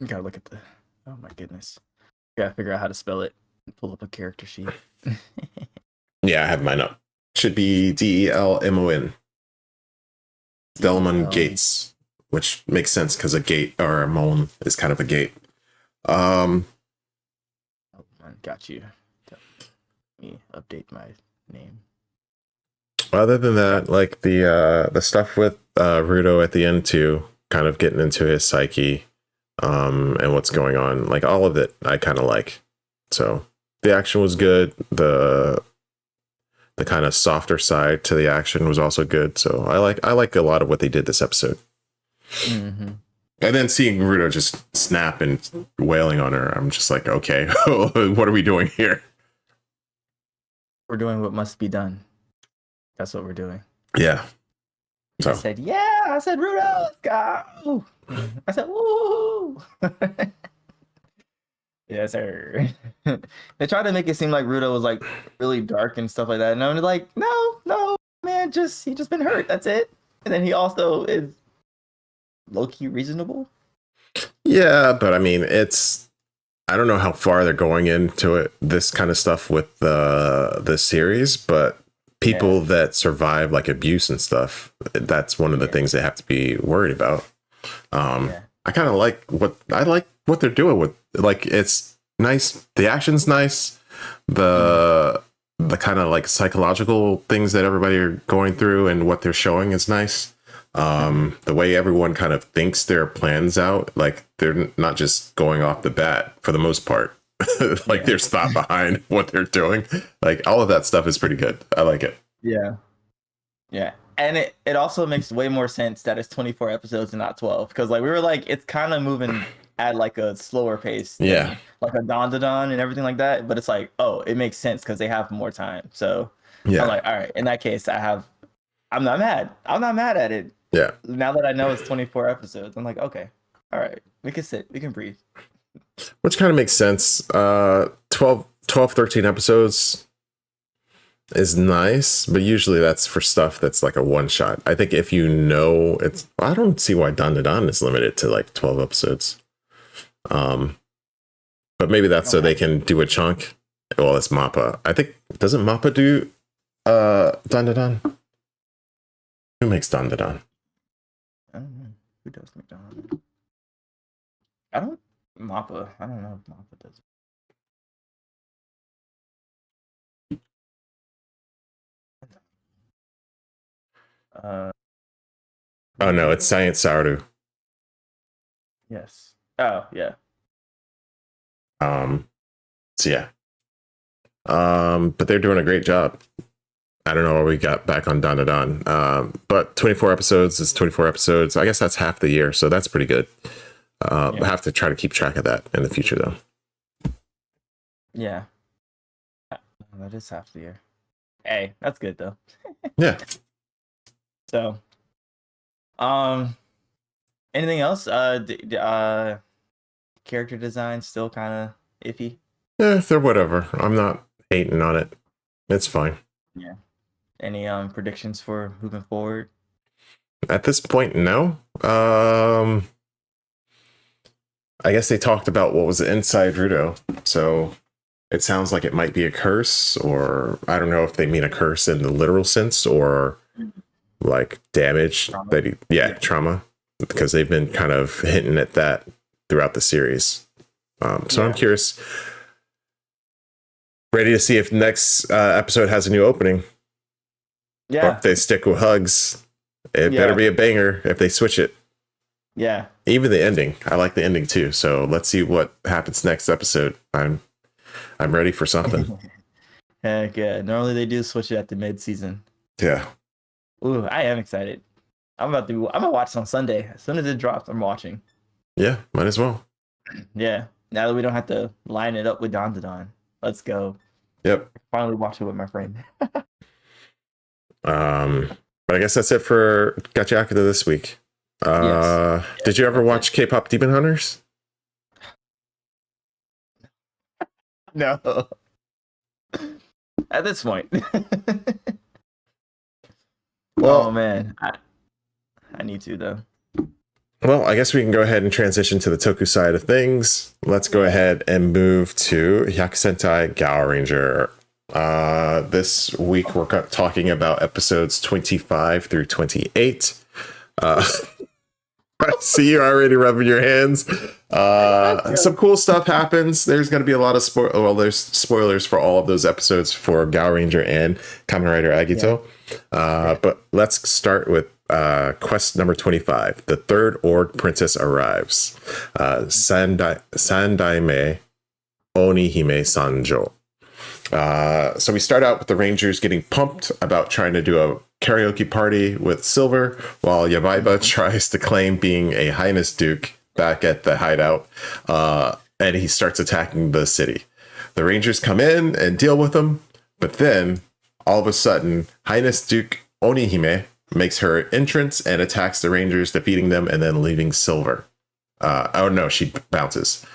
S2: You gotta look at the. Oh my goodness. Gotta figure out how to spell it. Pull up a character sheet.
S1: Yeah, I have mine up. Should be Delmon. Delmon Gates, which makes sense because a gate or a moan is kind of a gate.
S2: Oh, got you. Let me update my name.
S1: Other than that, like the stuff with Rudo at the end too, kind of getting into his psyche, and what's going on, like all of it, I kind of like. So the action was good. The kind of softer side to the action was also good. So I like a lot of what they did this episode. And then seeing Rudo just snap and wailing on her, I'm just like, okay, what are we doing here?
S2: We're doing what must be done. That's what we're doing.
S1: Yeah.
S2: So. I said, yeah. I said, Rudo, let's go. I said, woo. Yes, sir. They tried to make it seem like Rudo was like really dark and stuff like that, and I'm like, no, man, he just been hurt. That's it. And then he also is low-key reasonable.
S1: Yeah, but I mean, I don't know how far they're going into it, this kind of stuff with the series, but people that survive like abuse and stuff, that's one of the things they have to be worried about. I kind of like what they're doing with, like, it's nice. The action's nice. The kind of like psychological things that everybody are going through and what they're showing is nice. The way everyone kind of thinks their plans out, like they're not just going off the bat for the most part. Like there's thought behind what they're doing. Like all of that stuff is pretty good. I like it.
S2: Yeah. And it also makes way more sense that it's 24 episodes and not 12, because like we were like, it's kind of moving at like a slower pace than, like a DandaDan and everything like that, but it's like, oh, it makes sense because they have more time. So I'm like, all right, in that case, I have I'm not mad. I'm not mad at it.
S1: Yeah.
S2: Now that I know it's 24 episodes, I'm like, okay, all right, we can sit, we can breathe.
S1: Which kind of makes sense. 13 episodes is nice, but usually that's for stuff that's like a one shot. I think if you know it's, I don't see why DandaDan is limited to like 12 episodes. But maybe that's so they can do a chunk. Well, it's Mappa. I think, doesn't Mappa do DandaDan? Who makes DandaDan?
S2: I don't know who does McDonald's. I don't Mappa. I don't know if Mappa does.
S1: Oh no, it's Science Saru.
S2: Yes. Oh yeah.
S1: So yeah. But they're doing a great job. I don't know what we got back on DandaDan. But 24 episodes is 24 episodes. I guess that's half the year, so that's pretty good. I have to try to keep track of that in the future though.
S2: Yeah. That is half the year. Hey, that's good though.
S1: Yeah.
S2: So, anything else? Character design still kind of iffy.
S1: Yeah, they're whatever. I'm not hating on it. It's fine.
S2: Yeah. Any predictions for moving forward?
S1: At this point, no. I guess they talked about what was inside Rudo, so it sounds like it might be a curse, or I don't know if they mean a curse in the literal sense or like damage
S2: Trauma.
S1: that trauma, because they've been kind of hinting at that throughout the series. So I'm curious, ready to see if next episode has a new opening.
S2: Yeah.
S1: Or if they stick with hugs, it better be a banger if they switch it.
S2: Yeah.
S1: Even the ending. I like the ending too. So let's see what happens next episode. I'm ready for something.
S2: Heck yeah. Normally they do switch it at the mid-season.
S1: Yeah.
S2: Ooh, I am excited. I'm gonna watch on Sunday. As soon as it drops, I'm watching.
S1: Yeah, might as well.
S2: Yeah. Now that we don't have to line it up with DonTheVan. Let's go.
S1: Yep.
S2: Finally watch it with my friend.
S1: But I guess that's it for Gachiakuta this week.
S2: Yes.
S1: Did you ever watch K-pop Demon Hunters?
S2: No. At this point.
S1: Well,
S2: oh man. I need to though.
S1: Well, I guess we can go ahead and transition to the Toku side of things. Let's go ahead and move to Hyakusentai Gaoranger. This week we're talking about episodes 25 through 28. I see you already rubbing your hands. Some cool stuff happens. There's going to be a lot of there's spoilers for all of those episodes for Gaoranger and Kamen Rider Agito. But let's start with quest number 25. The third org princess arrives. Sandaime Onihime Sanjo. So we start out with the Rangers getting pumped about trying to do a karaoke party with Silver, while Yabaiba tries to claim being a Highness Duke back at the hideout, and he starts attacking the city. The Rangers come in and deal with him, but then all of a sudden, Highness Duke Onihime makes her entrance and attacks the Rangers, defeating them and then leaving Silver. She bounces.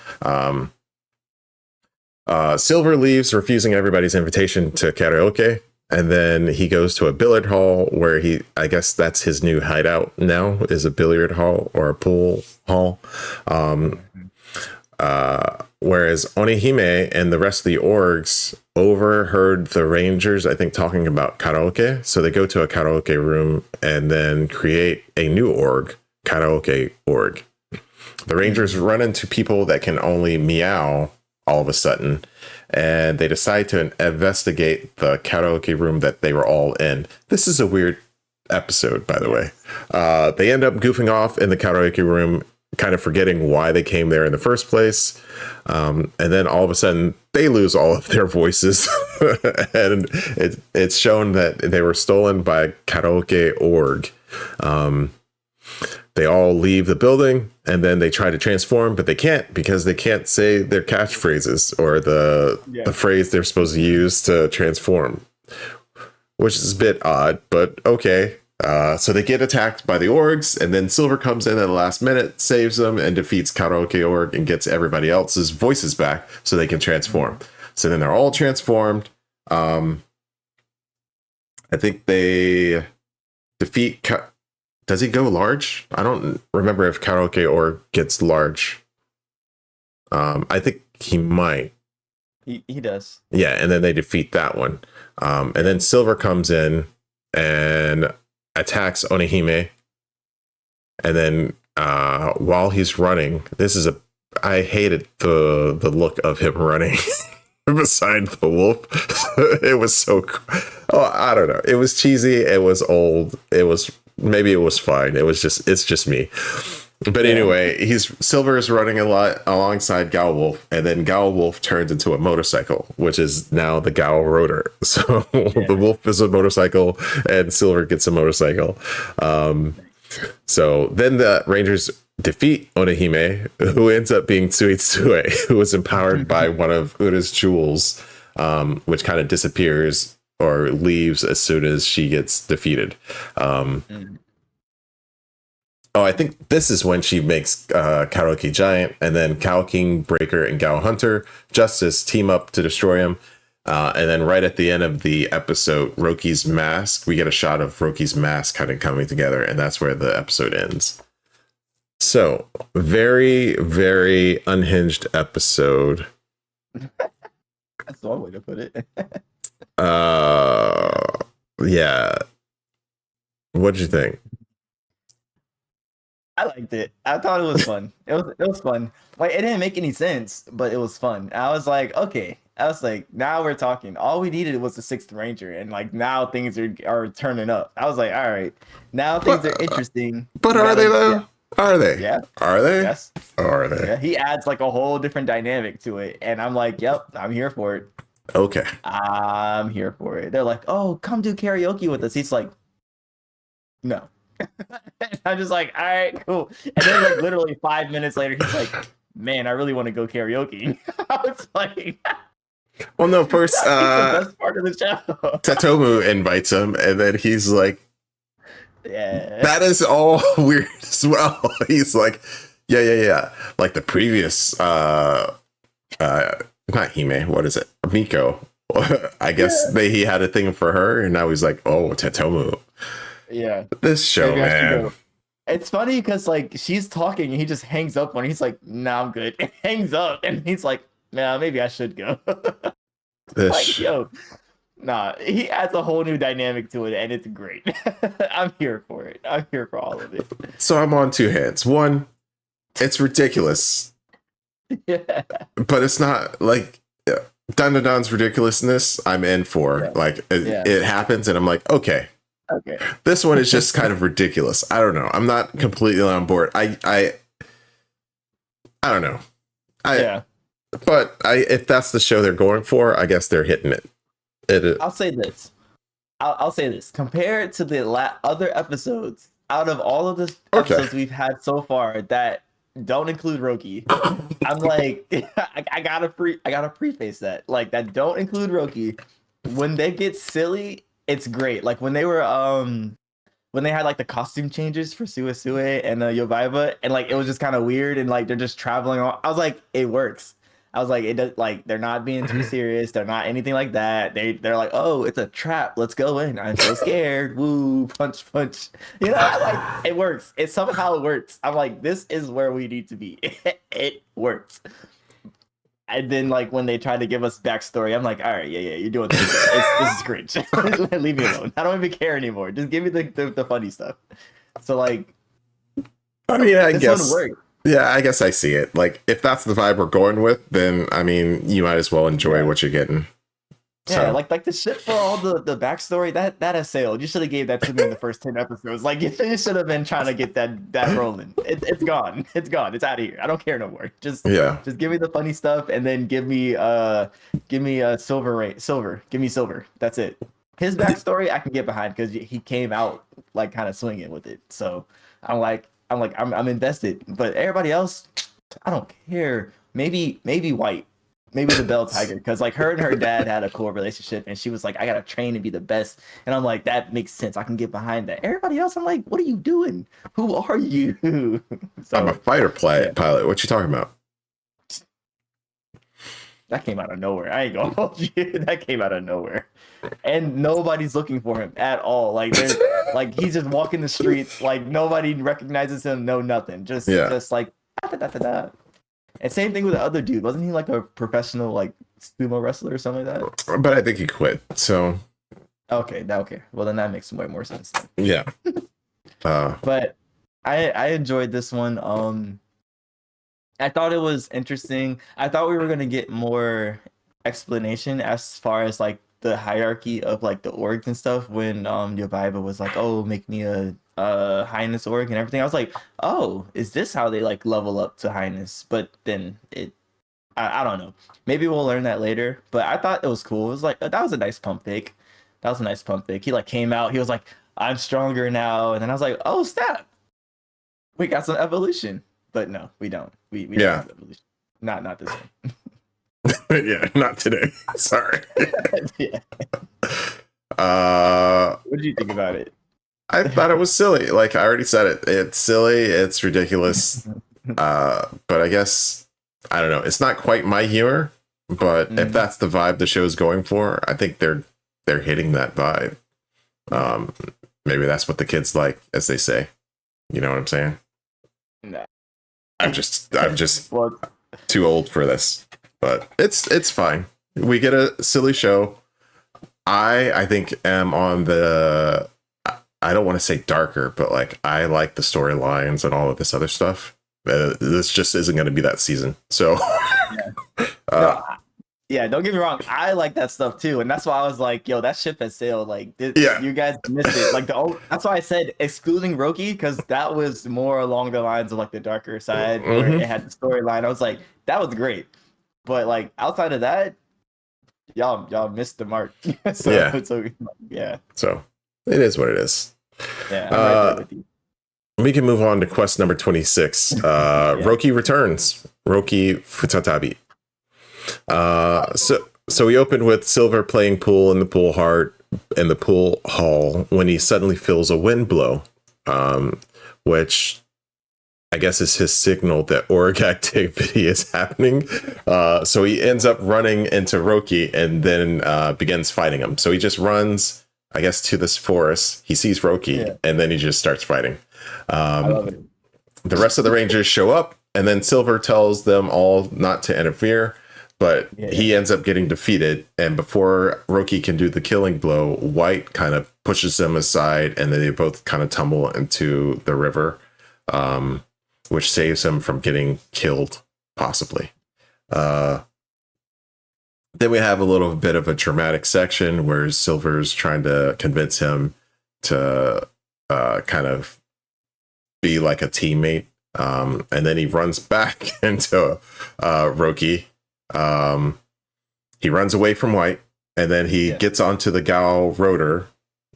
S1: Silver leaves, refusing everybody's invitation to karaoke, and then he goes to a billiard hall where I guess that's his new hideout now, is a billiard hall or a pool hall. Whereas Onihime and the rest of the orgs overheard the Rangers, I think, talking about karaoke. So they go to a karaoke room and then create a new org, karaoke org. The Rangers run into people that can only meow all of a sudden, and they decide to investigate the karaoke room that they were all in. This is a weird episode, by the way. They end up goofing off in the karaoke room, kind of forgetting why they came there in the first place. And then all of a sudden they lose all of their voices. And it's shown that they were stolen by a karaoke org. They all leave the building and then they try to transform, but they can't, because they can't say their catchphrases or the phrase they're supposed to use to transform, which is a bit odd, but okay. So they get attacked by the orgs, and then Silver comes in at the last minute, saves them, and defeats Karaoke Org and gets everybody else's voices back so they can transform. So then they're all transformed. I think they defeat. Does he go large? I don't remember if Karaoke Org gets large. I think he might.
S2: He does.
S1: Yeah, and then they defeat that one. And then Silver comes in and attacks Onihime. And then while he's running, I hated the look of him running beside the wolf. It was so, I don't know. It was cheesy. It was old. Maybe it was fine. It's just me. But anyway, Silver is running a lot alongside Gao Wolf, and then Gao Wolf turns into a motorcycle, which is now the Gao Rotor. So the wolf is a motorcycle, and Silver gets a motorcycle. So then the Rangers defeat Onihime, who ends up being Tsuitsue, who was empowered by one of Ura's jewels, which kind of disappears or leaves as soon as she gets defeated. Oh, I think this is when she makes Karaoke Giant, and then Cow King, Breaker, and Gao Hunter Justice team up to destroy him. And then right at the end of the episode, Roki's mask, we get a shot of Roki's mask kind of coming together, and that's where the episode ends. So, very, very unhinged episode.
S2: That's one way to put it.
S1: Yeah. What did you think?
S2: I liked it. I thought it was fun. It was fun. Like, it didn't make any sense, but it was fun. I was like, okay. I was like, now we're talking. All we needed was the 6th Ranger, and like now things are turning up. I was like, all right, now things are interesting.
S1: But are they though?
S2: Yeah.
S1: Are they?
S2: Yeah.
S1: Are they?
S2: Yes.
S1: Are they?
S2: Yeah. He adds like a whole different dynamic to it, and I'm like, yep, I'm here for it.
S1: Okay.
S2: I'm here for it. They're like, oh, come do karaoke with us. He's like, no. I'm just like, all right, cool. And then like literally 5 minutes later, he's like, man, I really want to go karaoke. I was like,
S1: well, no, first
S2: the best part of the show.
S1: Tatomu invites him, and then he's like,
S2: yeah,
S1: that is all weird as well. He's like, yeah. Like the previous not Hime, what is it? Miko. I guess he had a thing for her, and now he's like, oh, Tatomu.
S2: Yeah.
S1: This show, man.
S2: It's funny because like she's talking and he just hangs up on her. He's like, nah, I'm good. And hangs up and he's like, nah, maybe I should go. Like, yo, nah, he adds a whole new dynamic to it and it's great. I'm here for it. I'm here for all of it.
S1: So I'm on two hands. One, it's ridiculous.
S2: Yeah.
S1: But it's not like DandaDan's ridiculousness I'm in for. Yeah. Like it happens and I'm like, okay. This one is just kind of ridiculous. I don't know. I'm not completely on board. I don't know. But if that's the show they're going for, I guess they're hitting it.
S2: I'll say this. I'll say this. Compared to the other episodes, out of all of the episodes we've had so far that don't include Roki, I'm like, I gotta preface that. Like, that don't include Roki. When they get silly, it's great. Like when they were when they had like the costume changes for Suisue and Yobaiba, and like it was just kind of weird, and like they're just traveling on. I was like, it works. I was like, it does, like they're not being too serious. They're not anything like that. They're like, oh, it's a trap. Let's go in. I'm so scared. Woo, punch. You know, like it works. It somehow works. I'm like, this is where we need to be. It works. And then, like, when they try to give us backstory, I'm like, all right, yeah, you're doing this. This is cringe. Leave me alone. I don't even care anymore. Just give me the funny stuff. So, like,
S1: I mean, I guess.
S2: One worked.
S1: Yeah, I guess I see it. Like, if that's the vibe we're going with, then, I mean, you might as well enjoy what you're getting.
S2: Yeah, like the shit for all the backstory, that has sailed. You should have gave that to me in the first 10 episodes. Like, you should have been trying to get that rolling. It's gone. It's gone. It's out of here. I don't care no more. Just give me the funny stuff, and then give me Silver. Give me Silver. That's it. His backstory I can get behind because he came out like kind of swinging with it. So I'm invested. But everybody else, I don't care. Maybe White. maybe the Bell Tiger, because like her and her dad had a cool relationship, and she was like, I gotta train to be the best, and I'm like, that makes sense. I can get behind that. Everybody else, I'm like, what are you doing? Who are you?
S1: I'm a
S2: So
S1: fighter
S2: yeah,
S1: pilot. What you talking about?
S2: that came out of nowhere. I ain't gonna hold you. That came out of nowhere, and nobody's looking for him at all. Like there's like he's just walking the streets, like nobody recognizes him, no nothing.
S1: Yeah,
S2: Just like da, da, da, da, da. And same thing with the other dude. Wasn't he like a professional like sumo wrestler or something like that?
S1: but I think he quit. So
S2: Okay. Well, then that makes way more sense then.
S1: yeah.
S2: But I enjoyed this one. I thought it was interesting. I thought we were gonna get more explanation as far as like the hierarchy of like the orgs and stuff when Yobaiba was like, "Oh, make me a highness org and everything." I was like, "Oh, is this how they like level up to highness?" But then I don't know. Maybe we'll learn that later. But I thought it was cool. It was like that was a nice pump fake. That was a nice pump fake. He like came out. He was like, "I'm stronger now," and then I was like, "Oh, snap! We got some evolution." But no, we don't. We don't
S1: Yeah.
S2: have evolution. Not this one.
S1: Yeah, not today. Sorry.
S2: Yeah.
S1: Uh,
S2: What did you think about it?
S1: I thought it was silly. Like I already said it. It's silly. It's ridiculous. But I guess I don't know. It's not quite my humor, but if that's the vibe the show's going for, I think they're hitting that vibe. Maybe that's what the kids like, as they say. You know what I'm saying?
S2: No.
S1: I'm just
S2: Well,
S1: too old for this, but it's fine. We get a silly show. I think am on the, I don't want to say darker, but like I like the storylines and all of this other stuff. This just isn't going to be that season. So
S2: no, yeah, don't get me wrong. I like that stuff too, and that's why I was like, "Yo, that ship has sailed." Like,
S1: yeah.
S2: you guys missed it. Like that's why I said excluding Roki, because that was more along the lines of like the darker side where it had the storyline. I was like, that was great, but like outside of that, y'all missed the mark. So yeah,
S1: So it is what it is.
S2: yeah, I'm right there with you.
S1: We can move on to quest number 26. Roki returns. Roki Futatabi. So we opened with Silver playing pool in the pool hall when he suddenly feels a wind blow, which I guess is his signal that org activity is happening. So he ends up running into Roki and then begins fighting him. So he just runs, I guess, to this forest. He sees Roki and then he just starts fighting.
S2: I love it.
S1: The rest of the Rangers show up and then Silver tells them all not to interfere. But he ends up getting defeated. And before Roki can do the killing blow, White kind of pushes him aside. And then they both kind of tumble into the river, which saves him from getting killed, possibly. Then we have a little bit of a dramatic section where Silver's trying to convince him to kind of be like a teammate. And then he runs back into Roki. He runs away from White and then he gets onto the Gao rotor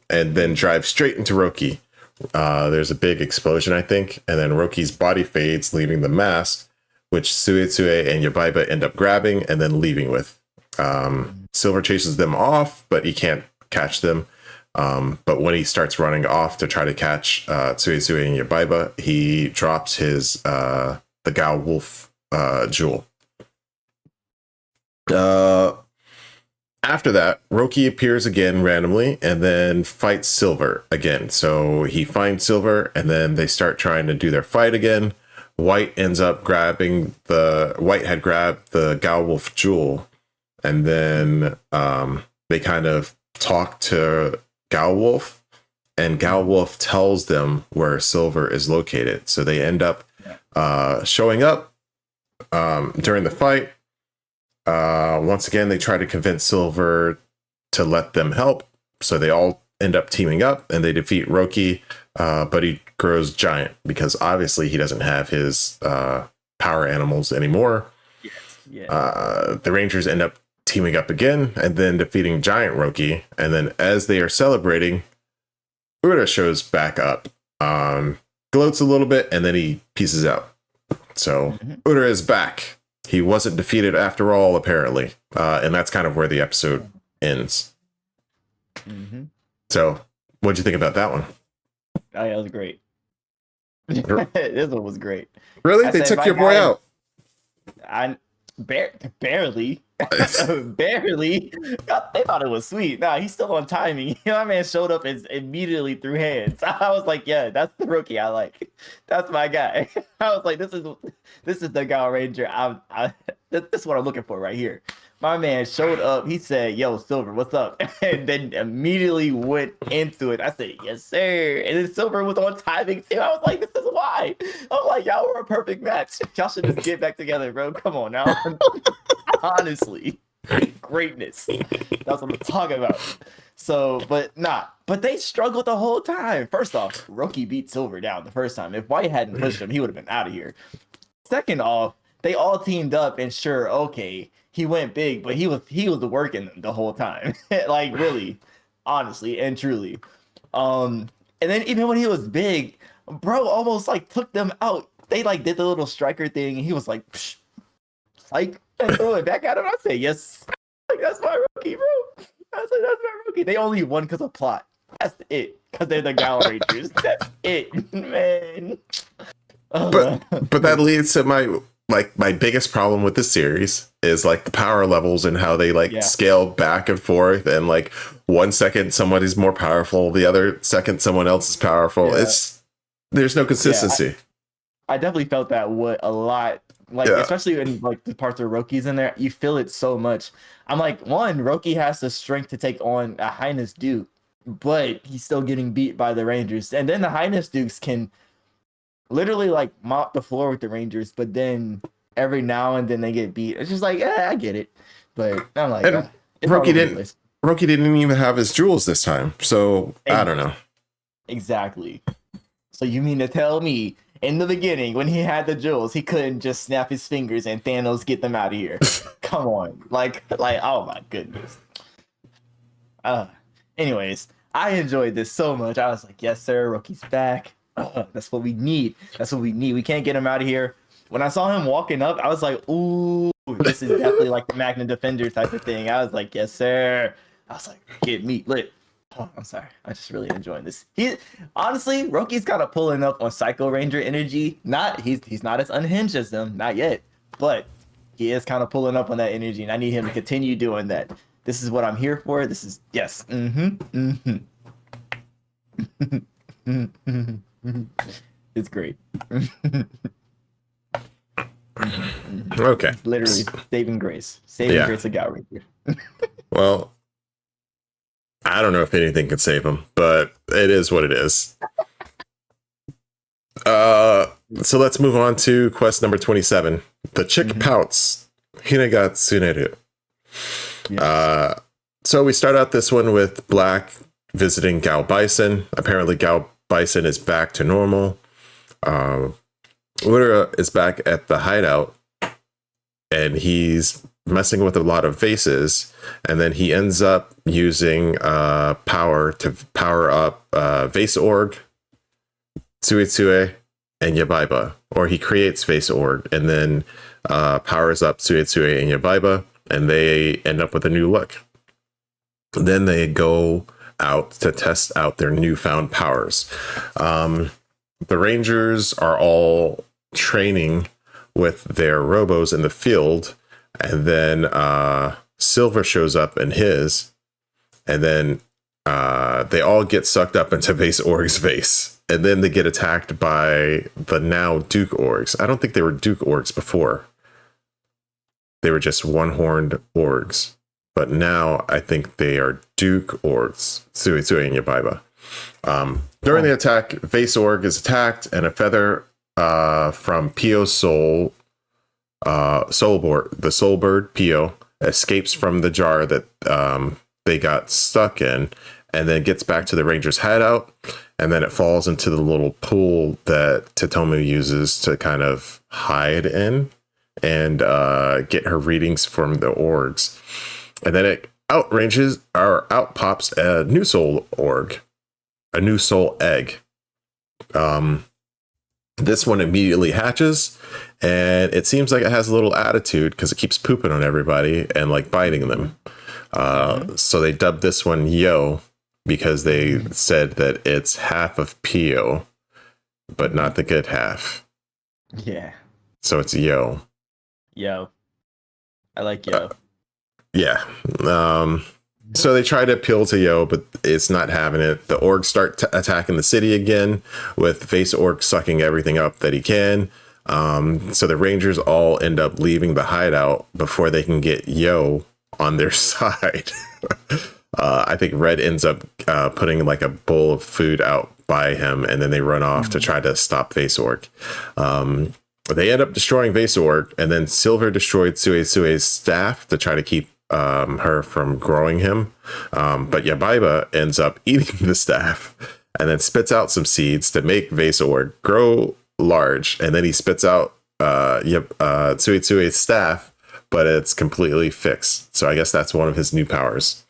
S1: and then drives straight into Roki. There's a big explosion, I think, and then Roki's body fades, leaving the mask, which Suetsue and Yobaiba end up grabbing and then leaving with. Silver chases them off, but he can't catch them. But when he starts running off to try to catch Suetsue and Yobaiba, he drops his the Gao Wolf jewel. After that, Roki appears again randomly and then fights Silver again. So he finds Silver and then they start trying to do their fight again. White ends up grabbing White had grabbed the Gao Wolf jewel and then they kind of talk to Gao Wolf and Gao Wolf tells them where Silver is located. So they end up showing up during the fight. Once again, they try to convince Silver to let them help. So they all end up teaming up and they defeat Roki, but he grows giant because obviously he doesn't have his power animals anymore. The Rangers end up teaming up again and then defeating giant Roki. And then as they are celebrating, Ura shows back up, gloats a little bit, and then he pieces out. So Ura is back. he wasn't defeated after all, apparently. And that's kind of where the episode ends.
S2: Mm-hmm.
S1: So, what'd you think about that one?
S2: Oh, yeah, it was great. This one was great.
S1: Really?
S2: I
S1: They
S2: said,
S1: took
S2: my
S1: your boy
S2: guy,
S1: out.
S2: I barely, barely. They thought it was sweet. Nah, he's still on timing. My man showed up and immediately threw hands. I was like, yeah, that's the rookie I like. That's my guy. I was like, this is the Gaoranger. This is what I'm looking for right here. My man showed up. He said, "Yo, Silver, what's up?" And then immediately went into it. I said, "Yes, sir." And then Silver was on timing too. I was like, "This is why." I'm like, "Y'all were a perfect match. Y'all should just get back together, bro. Come on now." Honestly, greatness. That's what I'm talking about. So, but they struggled the whole time. First off, Roki beat Silver down the first time. If White hadn't pushed him, he would have been out of here. Second off, they all teamed up, and sure, okay, he went big, but he was working them the whole time. Like, really, honestly and truly. And then even when he was big, bro almost like took them out. They like did the little striker thing, and he was like, psh, like, and threw it back at him. I said, yes, like, that's my rookie, bro. I said, that's my rookie. They only won because of plot. That's it. Because they're the Gaorangers. That's it, man.
S1: But that leads to my biggest problem with this series is like the power levels and how they scale back and forth, and like 1 second somebody's more powerful, the other second someone else is powerful. There's no consistency.
S2: Yeah, I definitely felt that a lot, like especially in like the parts where Roki's in there, you feel it so much. I'm like, one, Roki has the strength to take on a Highness Duke, but he's still getting beat by the Rangers, and then the Highness Dukes can literally like mop the floor with the Rangers, but then every now and then they get beat. It's just like, I get it, but I'm like,
S1: Roki didn't even have his jewels this time, so I don't know.
S2: Exactly. So you mean to tell me in the beginning when he had the jewels, he couldn't just snap his fingers and Thanos get them out of here? Come on, like, oh my goodness. Anyways, I enjoyed this so much. I was like, yes, sir, Roki's back. That's what we need. That's what we need. We can't get him out of here. When I saw him walking up, I was like, ooh, this is definitely like the Magna Defender type of thing. I was like, yes, sir. I was like, get me lit. Oh, I'm sorry. I just really enjoying this. Honestly, Roki's kind of pulling up on Psycho Ranger energy. He's not as unhinged as them, not yet, but he is kind of pulling up on that energy, and I need him to continue doing that. This is what I'm here for. This is yes. It's great.
S1: Okay.
S2: Literally saving grace. Saving grace of Gaoranger.
S1: Well, I don't know if anything can save him, but it is what it is. So let's move on to quest number 27. The Chick Pouts. Hinegatsuneru. Yes. So we start out this one with Black visiting Gao Bison. Apparently Gao Bison is back to normal. Ura is back at the hideout, and he's messing with a lot of vases, and then he ends up using power to power up Vase Org, Tsuetsue, and Yabaiba. Or he creates Vase Org and then powers up Tsuetsue and Yabaiba, and they end up with a new look. Then they go out to test out their newfound powers. The Rangers are all training with their robos in the field, and then Silver shows up in his, and then they all get sucked up into Vase Org's vase, and then they get attacked by the now Duke Orgs. I don't think they were Duke Orgs before. They were just one-horned Orgs. But now I think they are Duke Orgs, Tsuetsue and Yabaiba. During the attack, Vase Org is attacked, and a feather from Pio's soul, the soul bird Pio, escapes from the jar that they got stuck in, and then gets back to the Ranger's hideout, and then it falls into the little pool that Totomu uses to kind of hide in and get her readings from the orgs. And then it out pops a new soul org, a new soul egg. This one immediately hatches, and it seems like it has a little attitude because it keeps pooping on everybody and like biting them. So they dubbed this one Yo because they said that it's half of Pio, but not the good half.
S2: Yeah.
S1: So it's Yo.
S2: Yo. I like Yo.
S1: Yeah. So they try to appeal to Yo, but it's not having it. The orgs start attacking the city again, with Face Org sucking everything up that he can. So the Rangers all end up leaving the hideout before they can get Yo on their side. I think Red ends up putting like a bowl of food out by him, and then they run off to try to stop Face Org. They end up destroying Face Org, and then Silver destroyed Sue's staff to try to keep her from growing him. But Yabaiba ends up eating the staff and then spits out some seeds to make Face Org grow large. And then he spits out Sue's staff, but it's completely fixed. So I guess that's one of his new powers.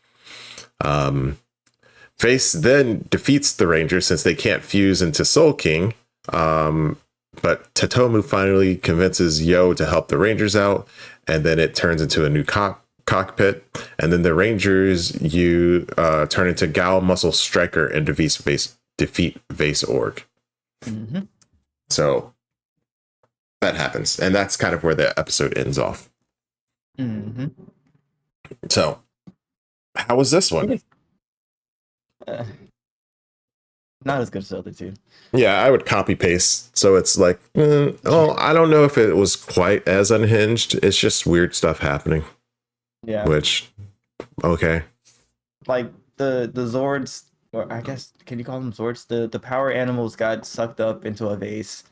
S1: Face then defeats the Rangers since they can't fuse into Soul King. But Tatomu finally convinces Yo to help the Rangers out, and then it turns into a new cockpit, and then the Rangers turn into Gao Muscle Striker and defeat Face Org. So that happens, and that's kind of where the episode ends off. So how was this one?
S2: Not as good as the other two.
S1: Yeah, I would copy paste. So it's like, I don't know if it was quite as unhinged. It's just weird stuff happening.
S2: Yeah.
S1: Which, okay.
S2: Like the Zords, or I guess, can you call them Zords? The power animals got sucked up into a vase.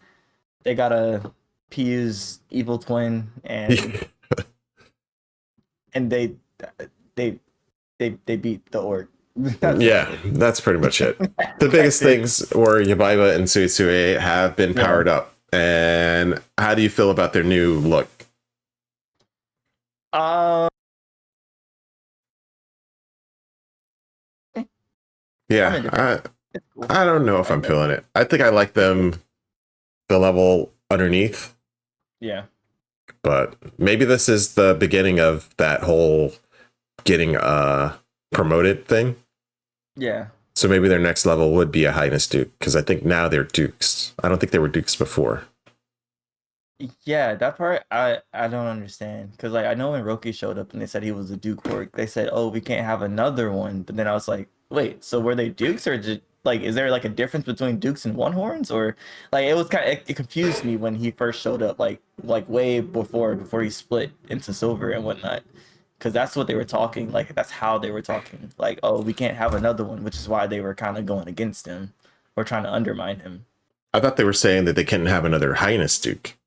S2: They got a Piu's evil twin, and and they beat the orc.
S1: That's pretty much it. The biggest things were Yabaiba and Suisue have been powered up. And how do you feel about their new look? Yeah, I don't know if I'm feeling it. I think I like them, the level underneath.
S2: Yeah.
S1: But maybe this is the beginning of that whole getting promoted thing.
S2: Yeah.
S1: So maybe their next level would be a Highness Duke, because I think now they're Dukes. I don't think they were Dukes before.
S2: Yeah, that part I don't understand, because like I know when Roki showed up and they said he was a Duke orc, they said, "Oh, we can't have another one." But then I was like, "Wait, so were they Dukes, or just like is there like a difference between Dukes and One Horns, or like it was it confused me when he first showed up, like way before he split into Silver and whatnot." Because that's what they were talking, like that's how they were talking, like, oh, we can't have another one, which is why they were kind of going against him or trying to undermine him.
S1: I thought they were saying that they couldn't have another Highness Duke.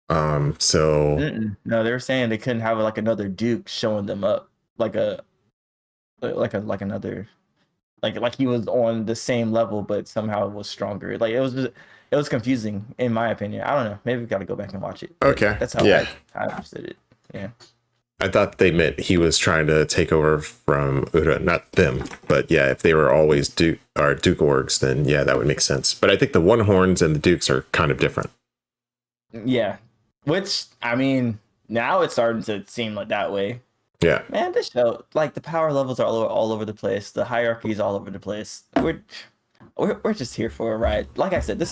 S1: So
S2: no, they were saying they couldn't have like another Duke showing them up, like another, like he was on the same level but somehow was stronger. Like it was confusing in my opinion. I don't know. Maybe we got to go back and watch it.
S1: Okay,
S2: that's how I understood it. Yeah.
S1: I thought they meant he was trying to take over from Ura, not them. But yeah, if they were always Duke orgs, then yeah, that would make sense. But I think the One Horns and the Dukes are kind of different.
S2: Yeah, which I mean, now it's starting to seem like that way.
S1: Yeah,
S2: man, this show, like the power levels are all over the place. The hierarchy is all over the place. We're just here for a ride. Like I said,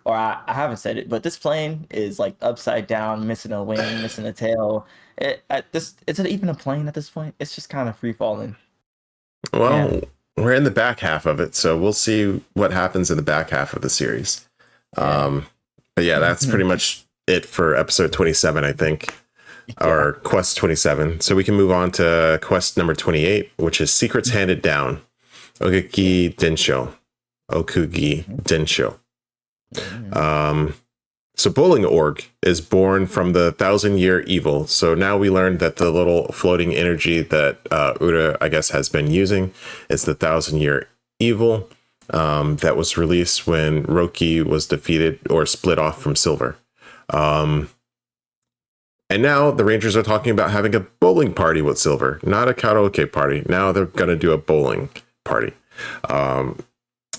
S2: I haven't said it, but this plane is like upside down, missing a wing, missing a tail. Is it even a plane at this point? It's just kind of free falling.
S1: Well, we're in the back half of it, so we'll see what happens in the back half of the series. But yeah, that's pretty much it for episode 27, I think, or quest 27. So we can move on to quest number 28, which is Secrets Handed Down, Okugi Densho. So Bowling Org is born from the 1,000-year evil. So now we learned that the little floating energy that Ura, I guess, has been using is the 1,000-year evil that was released when Roki was defeated or split off from Silver. And now the Rangers are talking about having a bowling party with Silver, not a karaoke party. Now they're going to do a bowling party. The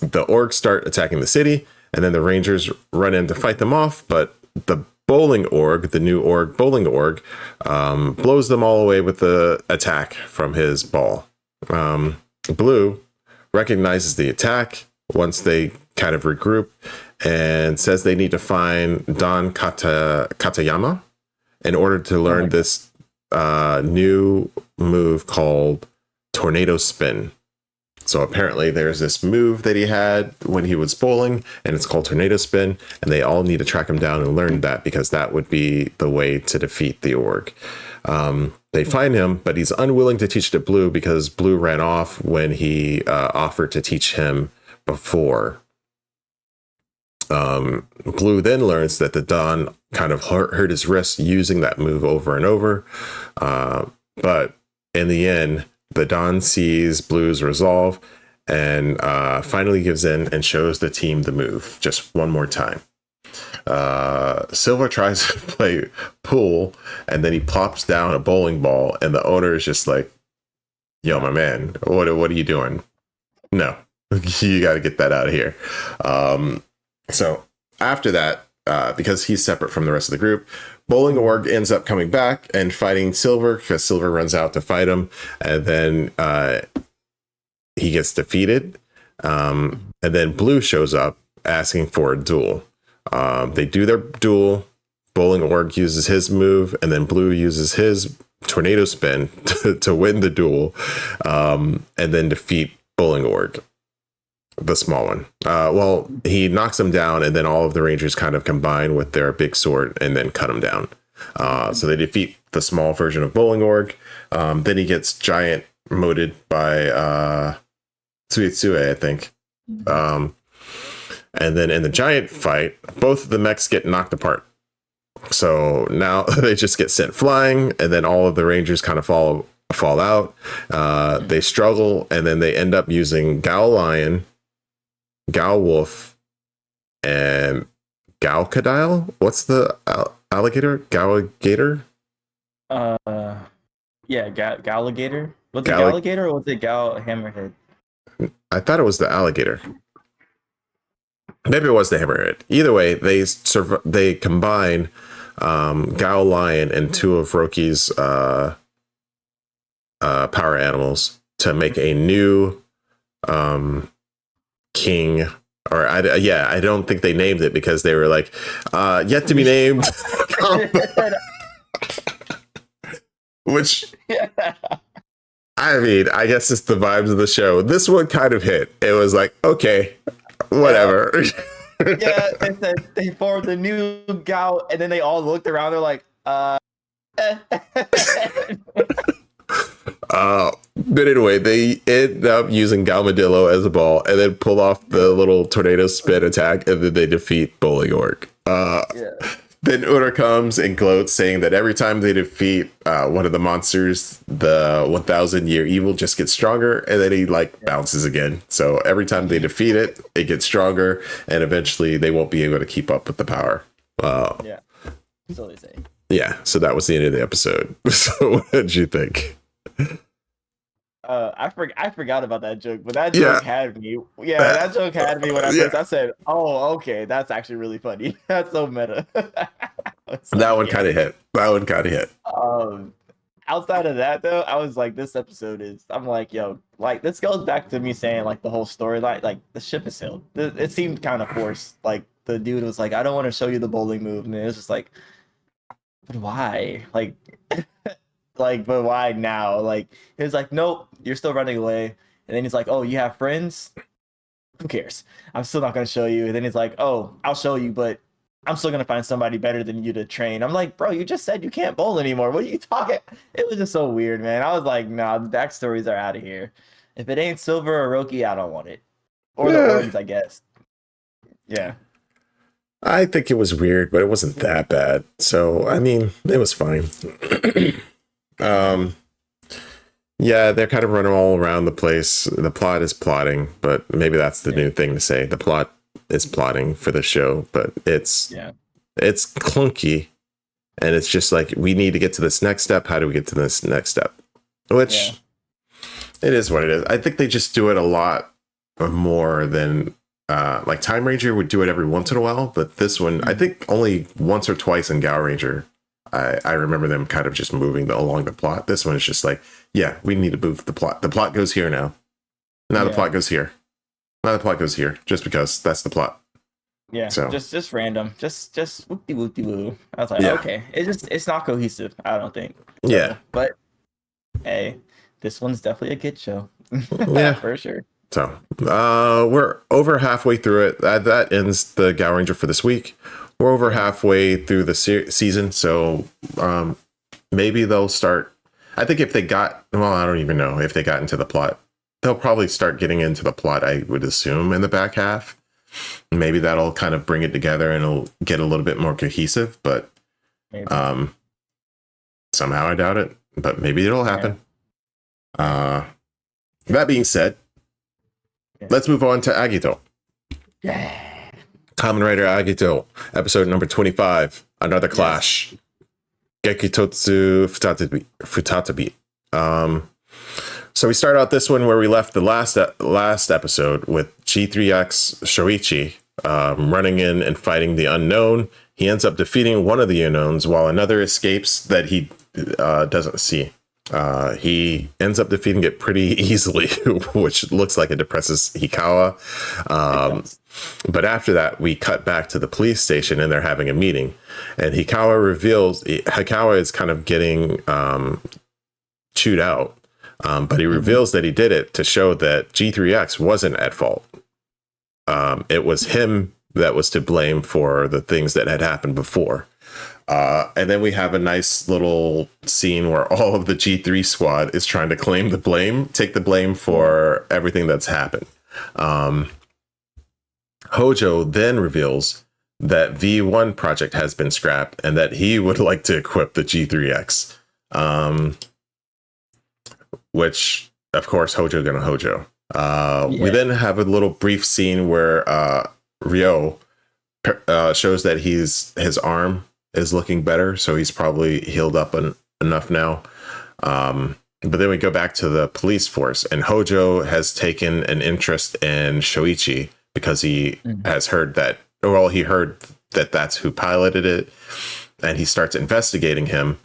S1: orgs start attacking the city. and then the Rangers run in to fight them off, but the bowling org, the new org, bowling org, blows them all away with the attack from his ball. Blue recognizes the attack once they kind of regroup and says they need to find Don Katayama in order to learn this new move called Tornado Spin. So apparently there's this move that he had when he was bowling, and it's called Tornado Spin, and they all need to track him down and learn that, because that would be the way to defeat the org. They find him, but he's unwilling to teach to Blue because Blue ran off when he offered to teach him before. Blue then learns that the Don kind of hurt his wrist using that move over and over. But in the end, the Don sees Blue's resolve and finally gives in and shows the team the move just one more time. Silver tries to play pool, and then he plops down a bowling ball, and the owner is just like, yo, my man, what are you doing? No, you got to get that out of here. So after that, because he's separate from the rest of the group, Bowling Org ends up coming back and fighting Silver, because Silver runs out to fight him, and then he gets defeated. And then Blue shows up asking for a duel. They do their duel. Bowling Org uses his move, and then Blue uses his Tornado Spin to win the duel, and then defeat Bowling Org, the small one. Well, he knocks him down, and then all of the Rangers kind of combine with their big sword and then cut him down. So they defeat the small version of Bowling Org. Then he gets giant moded by Tsuitsue, I think. And then in the giant fight, both of the mechs get knocked apart. So now they just get sent flying, and then all of the Rangers kind of fall out. They struggle, and then they end up using Gao Lion, Gao Wolf, and Gao Kadile. What's the alligator? Gaogator?
S2: Yeah, Galligator. Was it Galligator or was it Gal Hammerhead?
S1: I thought it was the alligator. Maybe it was the hammerhead. Either way, they combine Gao Lion and two of Roki's power animals to make a new king. Or I don't think they named it because they were like, yet to be named. Which, I mean, I guess it's the vibes of the show. This one kind of hit. It was like, okay, whatever.
S2: Yeah, they said they formed the new Gao, and then they all looked around. They're like,
S1: But anyway, they end up using Galmadillo as a ball and then pull off the little tornado spin attack, and then they defeat Bowling Org. Then Ura comes and gloats, saying that every time they defeat one of the monsters, the 1,000-year evil just gets stronger, and then he bounces again. So every time they defeat it, it gets stronger, and eventually they won't be able to keep up with the power.
S2: Yeah, so they say.
S1: Yeah, so that was the end of the episode. So what did you think?
S2: I forgot about that joke, but that joke had me. Yeah, that joke had me when I said, "Oh, okay, that's actually really funny." That's so meta.
S1: That one kind of hit.
S2: Outside of that, though, I was like, this episode is. I'm like, yo, this goes back to me saying the whole storyline, the ship is sailed. It seemed kind of forced. The dude was like, I don't want to show you the bowling move, and it was just like, but why? But why now? He was like, nope, you're still running away. And then he's like, oh, you have friends? Who cares? I'm still not going to show you. And then he's like, oh, I'll show you, but I'm still going to find somebody better than you to train. I'm like, bro, you just said you can't bowl anymore. What are you talking? It was just so weird, man. I was like, nah, the backstories are out of here. If it ain't Silver or Roki, I don't want it. Or the Orange, I guess. Yeah.
S1: I think it was weird, but it wasn't that bad. So, I mean, it was fine. Yeah, they're kind of running all around the place. The plot is plotting, but maybe that's the new thing to say. The plot is plotting for the show, but it's clunky, and it's just like, we need to get to this next step. How do we get to this next step? Which it is what it is. I think they just do it a lot more than like Time Ranger would do it every once in a while, but this one, I think only once or twice in Gaoranger, I remember them kind of just moving along the plot. This one is just like, yeah, we need to move the plot. The plot goes here now. Now the plot goes here. Now the plot goes here, just because that's the plot.
S2: Yeah,
S1: so
S2: just random, just whoopty whoopty woo. I was like, okay, it's not cohesive. I don't think. So,
S1: yeah,
S2: but hey, this one's definitely a kid show.
S1: Yeah,
S2: for sure.
S1: So we're over halfway through it. That ends the Gaoranger for this week. We're over halfway through the season, so maybe they'll start. I think if they got, well, I don't even know if they got into the plot. They'll probably start getting into the plot, I would assume, in the back half. Maybe that'll kind of bring it together and it'll get a little bit more cohesive, but somehow I doubt it, but maybe it'll happen. That being said, let's move on to Agito.
S2: Yeah.
S1: Kamen Rider Agito, episode number 25, another clash. Gekitotsu Futatabi. So we start out this one where we left the last episode with G3X Shoichi running in and fighting the unknown. He ends up defeating one of the unknowns while another escapes that he doesn't see. He ends up defeating it pretty easily, which looks like it depresses Hikawa. But after that, we cut back to the police station and they're having a meeting. And Hikawa is kind of getting chewed out. But he reveals that he did it to show that G3X wasn't at fault. It was him that was to blame for the things that had happened before. And then we have a nice little scene where all of the G3 squad is trying to take the blame for everything that's happened. Hojo then reveals that V1 project has been scrapped and that he would like to equip the G3X. Which, of course, Hojo gonna Hojo. We then have a little brief scene where Ryo shows that his arm is looking better, so he's probably healed up enough now. But then we go back to the police force, and Hojo has taken an interest in Shoichi because he has heard that, he heard that that's who piloted it, and he starts investigating him.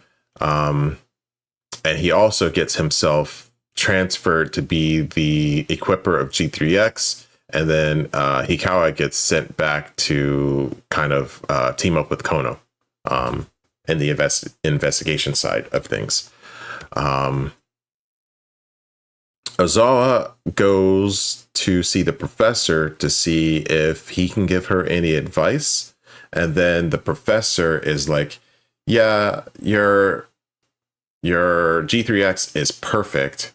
S1: And he also gets himself transferred to be the equipper of G3X. And then Hikawa gets sent back to kind of team up with Kono in the investigation side of things. Ozawa goes to see the professor to see if he can give her any advice. And then the professor is like, yeah, your G3X is perfect,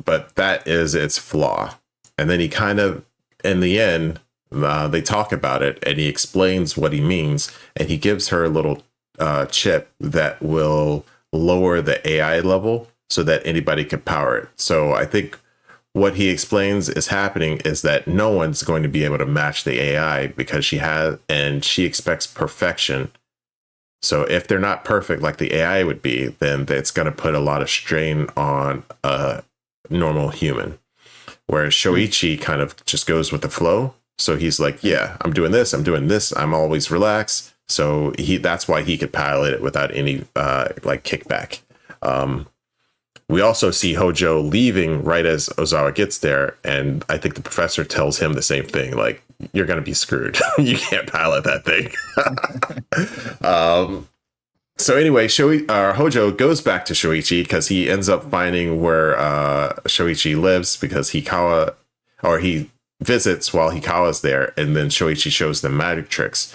S1: but that is its flaw. And then he kind of, in the end, they talk about it and he explains what he means. And he gives her a little chip that will lower the AI level so that anybody can power it. So I think what he explains is happening is that no one's going to be able to match the AI because she expects perfection. So if they're not perfect like the AI would be, then it's going to put a lot of strain on a normal human. Whereas Shoichi kind of just goes with the flow. So he's like, yeah, I'm doing this. I'm always relaxed. So that's why he could pilot it without any kickback. We also see Hojo leaving right as Ozawa gets there. And I think the professor tells him the same thing. Like, you're going to be screwed. You can't pilot that thing. So anyway, Hojo goes back to Shoichi because he ends up finding where Shoichi lives because he visits while Hikawa's there. And then Shoichi shows them magic tricks,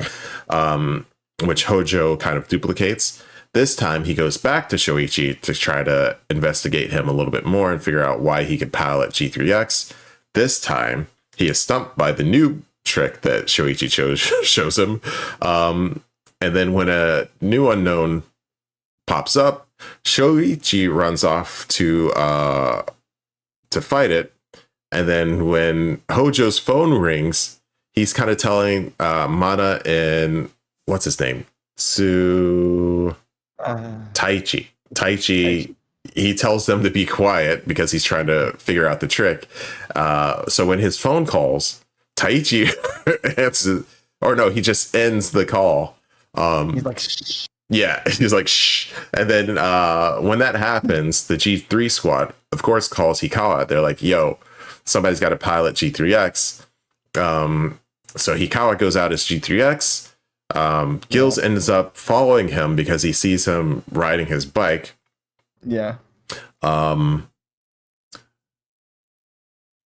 S1: which Hojo kind of duplicates. This time he goes back to Shoichi to try to investigate him a little bit more and figure out why he could pilot G3X. This time he is stumped by the new trick that Shoichi shows him. And then when a new unknown pops up, Shoichi runs off to fight it. And then when Hojo's phone rings, he's kind of telling Mana and what's his name? Taichi. He tells them to be quiet because he's trying to figure out the trick. So when his phone calls, Taichi answers, or no, he just ends the call.
S2: He's like, shh.
S1: Yeah, he's like, shh. And then when that happens, the G3 squad, of course, calls Hikawa. They're like, yo, somebody's got to pilot G3X. So Hikawa goes out as G3X. Gills ends up following him because he sees him riding his bike.
S2: Yeah.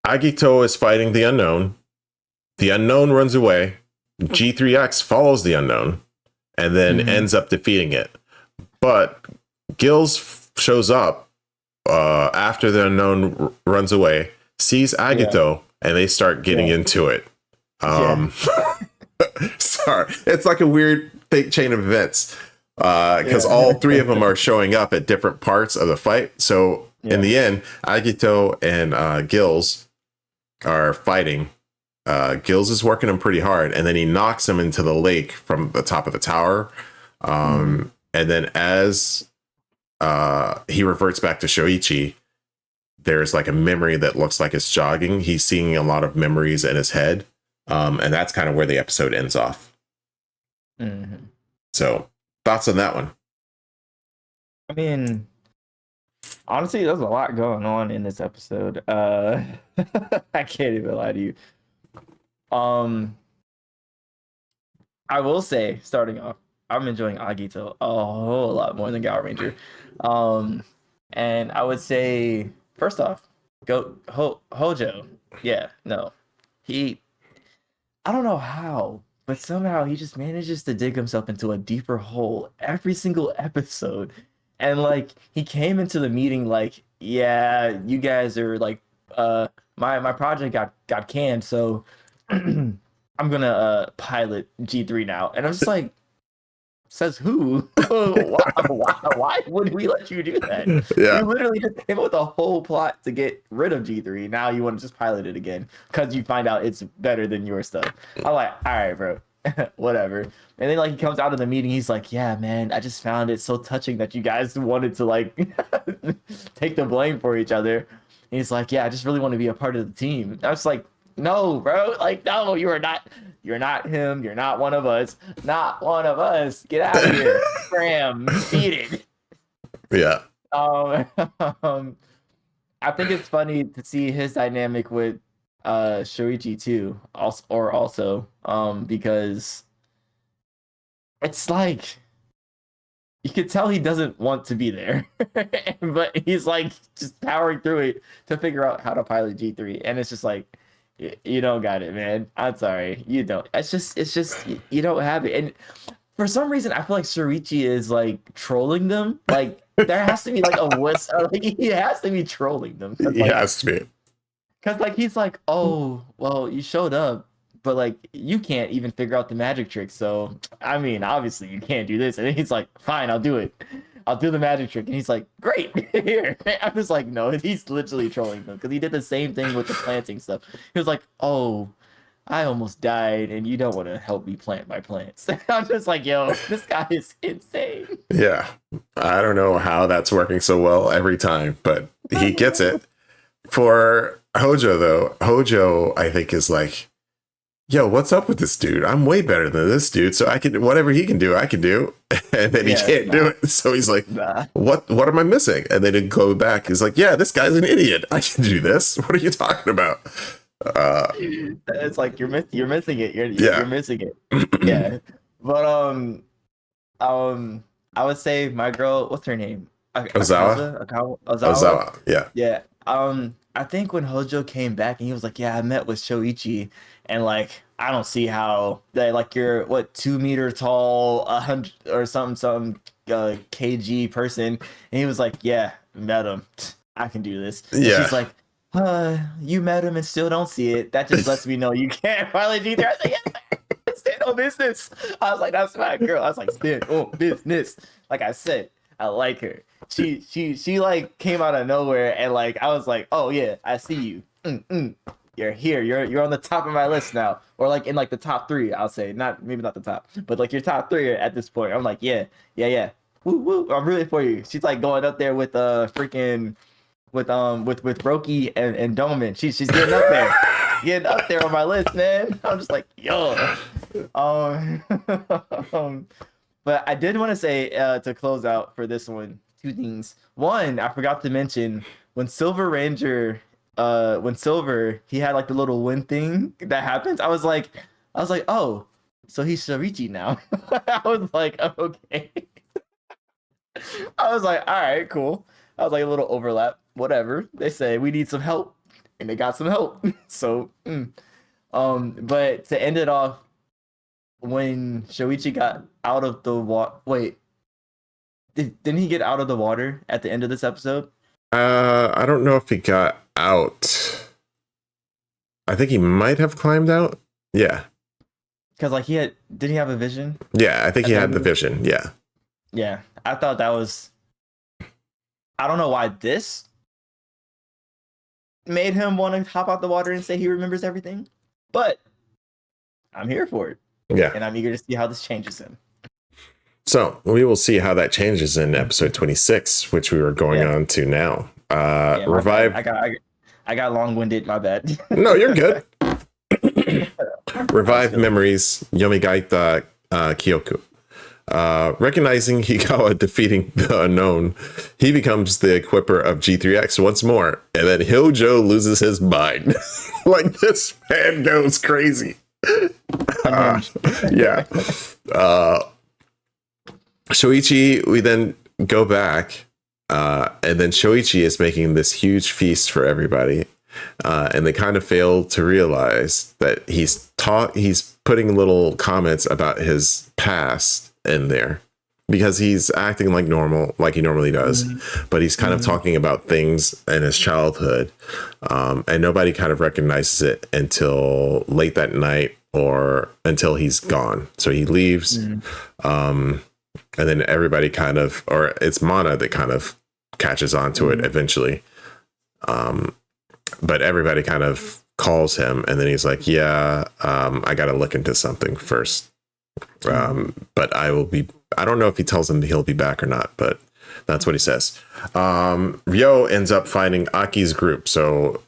S1: Agito is fighting the unknown. The unknown runs away. G3X follows the unknown and then ends up defeating it. But Gills shows up after the unknown runs away, sees Agito, and they start getting into it. Sorry, it's like a weird fake chain of events because all three of them are showing up at different parts of the fight. So in the end, Agito and Gills are fighting. Gills is working him pretty hard, and then he knocks him into the lake from the top of the tower. And then as he reverts back to Shoichi, there's like a memory that looks like it's jogging. He's seeing a lot of memories in his head. And that's kind of where the episode ends off. So thoughts on that one?
S2: I mean, honestly, there's a lot going on in this episode. I can't even lie to you. I will say, starting off, I'm enjoying Agito a whole lot more than Gaoranger. And I would say, first off, Hojo. Yeah, no. I don't know how, but somehow he just manages to dig himself into a deeper hole every single episode. And like he came into the meeting like, yeah, you guys are like my project got canned, so I'm gonna pilot G3 now. And I'm just like, says who? why would we let you do that? You literally just came up with a whole plot to get rid of G3. Now you want to just pilot it again because you find out it's better than your stuff. I'm like, all right, bro. Whatever. And then like he comes out of the meeting, he's like, yeah, man, I just found it so touching that you guys wanted to like take the blame for each other. And he's like, yeah, I just really want to be a part of the team. I was like, no, bro, like, no, you're not him, you're not one of us, not one of us, get out of here. Scram, beat it.
S1: Yeah.
S2: I think it's funny to see his dynamic with Shoichi too, also because it's like you could tell he doesn't want to be there, but he's like just powering through it to figure out how to pilot G3, and it's just like, you don't got it, man. I'm sorry, you don't. It's just you don't have it, and for some reason I feel like Shoichi is like trolling them. Like there has to be like a whistle. Like he has to be trolling them.
S1: He has to be.
S2: Because, like, he's like, oh, well, you showed up, but, like, you can't even figure out the magic trick. So, I mean, obviously, you can't do this. And then he's like, fine, I'll do it. I'll do the magic trick. And he's like, great, here. I was like, no, he's literally trolling them. Because he did the same thing with the planting stuff. He was like, oh, I almost died, and you don't want to help me plant my plants. I'm just like, yo, this guy is insane.
S1: Yeah. I don't know how that's working so well every time, but he gets it. For Hojo, though, Hojo, I think, is like, yo, what's up with this dude? I'm way better than this dude, so I can, whatever he can do, I can do. And then he can't do it. So he's like, what am I missing? And then he'd go back. He's like, yeah, this guy's an idiot. I can do this. What are you talking about?
S2: It's like you're missing it. You're missing it. Yeah. But I would say my girl, what's her name?
S1: Ozawa.
S2: Yeah. I think when Hojo came back and he was like, yeah, I met with Shoichi, and like I don't see how they like you're 2 meter tall, 100 or something kg person, and he was like, yeah, met him, I can do this. And she's like, you met him and still don't see it. That just lets me know you can't finally do that. I was like, yeah, stand on business. I was like, that's my girl. I was like, stand on business. Like I said, I like her. She like came out of nowhere, and like I was like, oh yeah, I see you. You're here. You're on the top of my list now, or like in like the top 3. I'll say maybe not the top, but like your top 3 at this point. I'm like, yeah. Woo woo. I'm rooting for you. She's like going up there with freaking with Brokey and Doman. She's getting up there. Getting up there on my list, man. I'm just like, yo. Um, but I did want to say to close out for this one, two things. One, I forgot to mention when Silver Ranger, when Silver, he had like the little wind thing that happens. I was like, oh, so he's Shorichi now. I was like, okay. I was like, all right, cool. I was like a little overlap, whatever. They say we need some help, and they got some help. So, but to end it off, when Shoichi got out of the water, wait, didn't he get out of the water at the end of this episode?
S1: I don't know if he got out. I think he might have climbed out. Yeah.
S2: Because like did he have a vision?
S1: Yeah, I think he had the vision. Yeah.
S2: Yeah, I thought that was. I don't know why this made him want to hop out the water and say he remembers everything, but I'm here for it.
S1: Yeah.
S2: And I'm eager to see how this changes him.
S1: So we will see how that changes in episode 26, which we were going on to now. Revive.
S2: I got long-winded. My bad.
S1: No, you're good. Revive memories. Yomigaita Kyoku. Recognizing Higawa defeating the unknown, he becomes the equipper of G3X once more, and then Hyojo loses his mind. Like, this man goes crazy. Yeah. Shoichi, we then go back, and then Shoichi is making this huge feast for everybody. And they kind of fail to realize that he's putting little comments about his past in there because he's acting like normal, like he normally does, but he's kind of talking about things in his childhood, and nobody kind of recognizes it until late that night or until he's gone. So he leaves, and then everybody kind of, or it's Mana that kind of catches on to it eventually. But everybody kind of calls him, and then he's like, yeah, I got to look into something first. But I don't know if he tells him he'll be back or not, but that's what he says. Ryo ends up finding Aki's group. So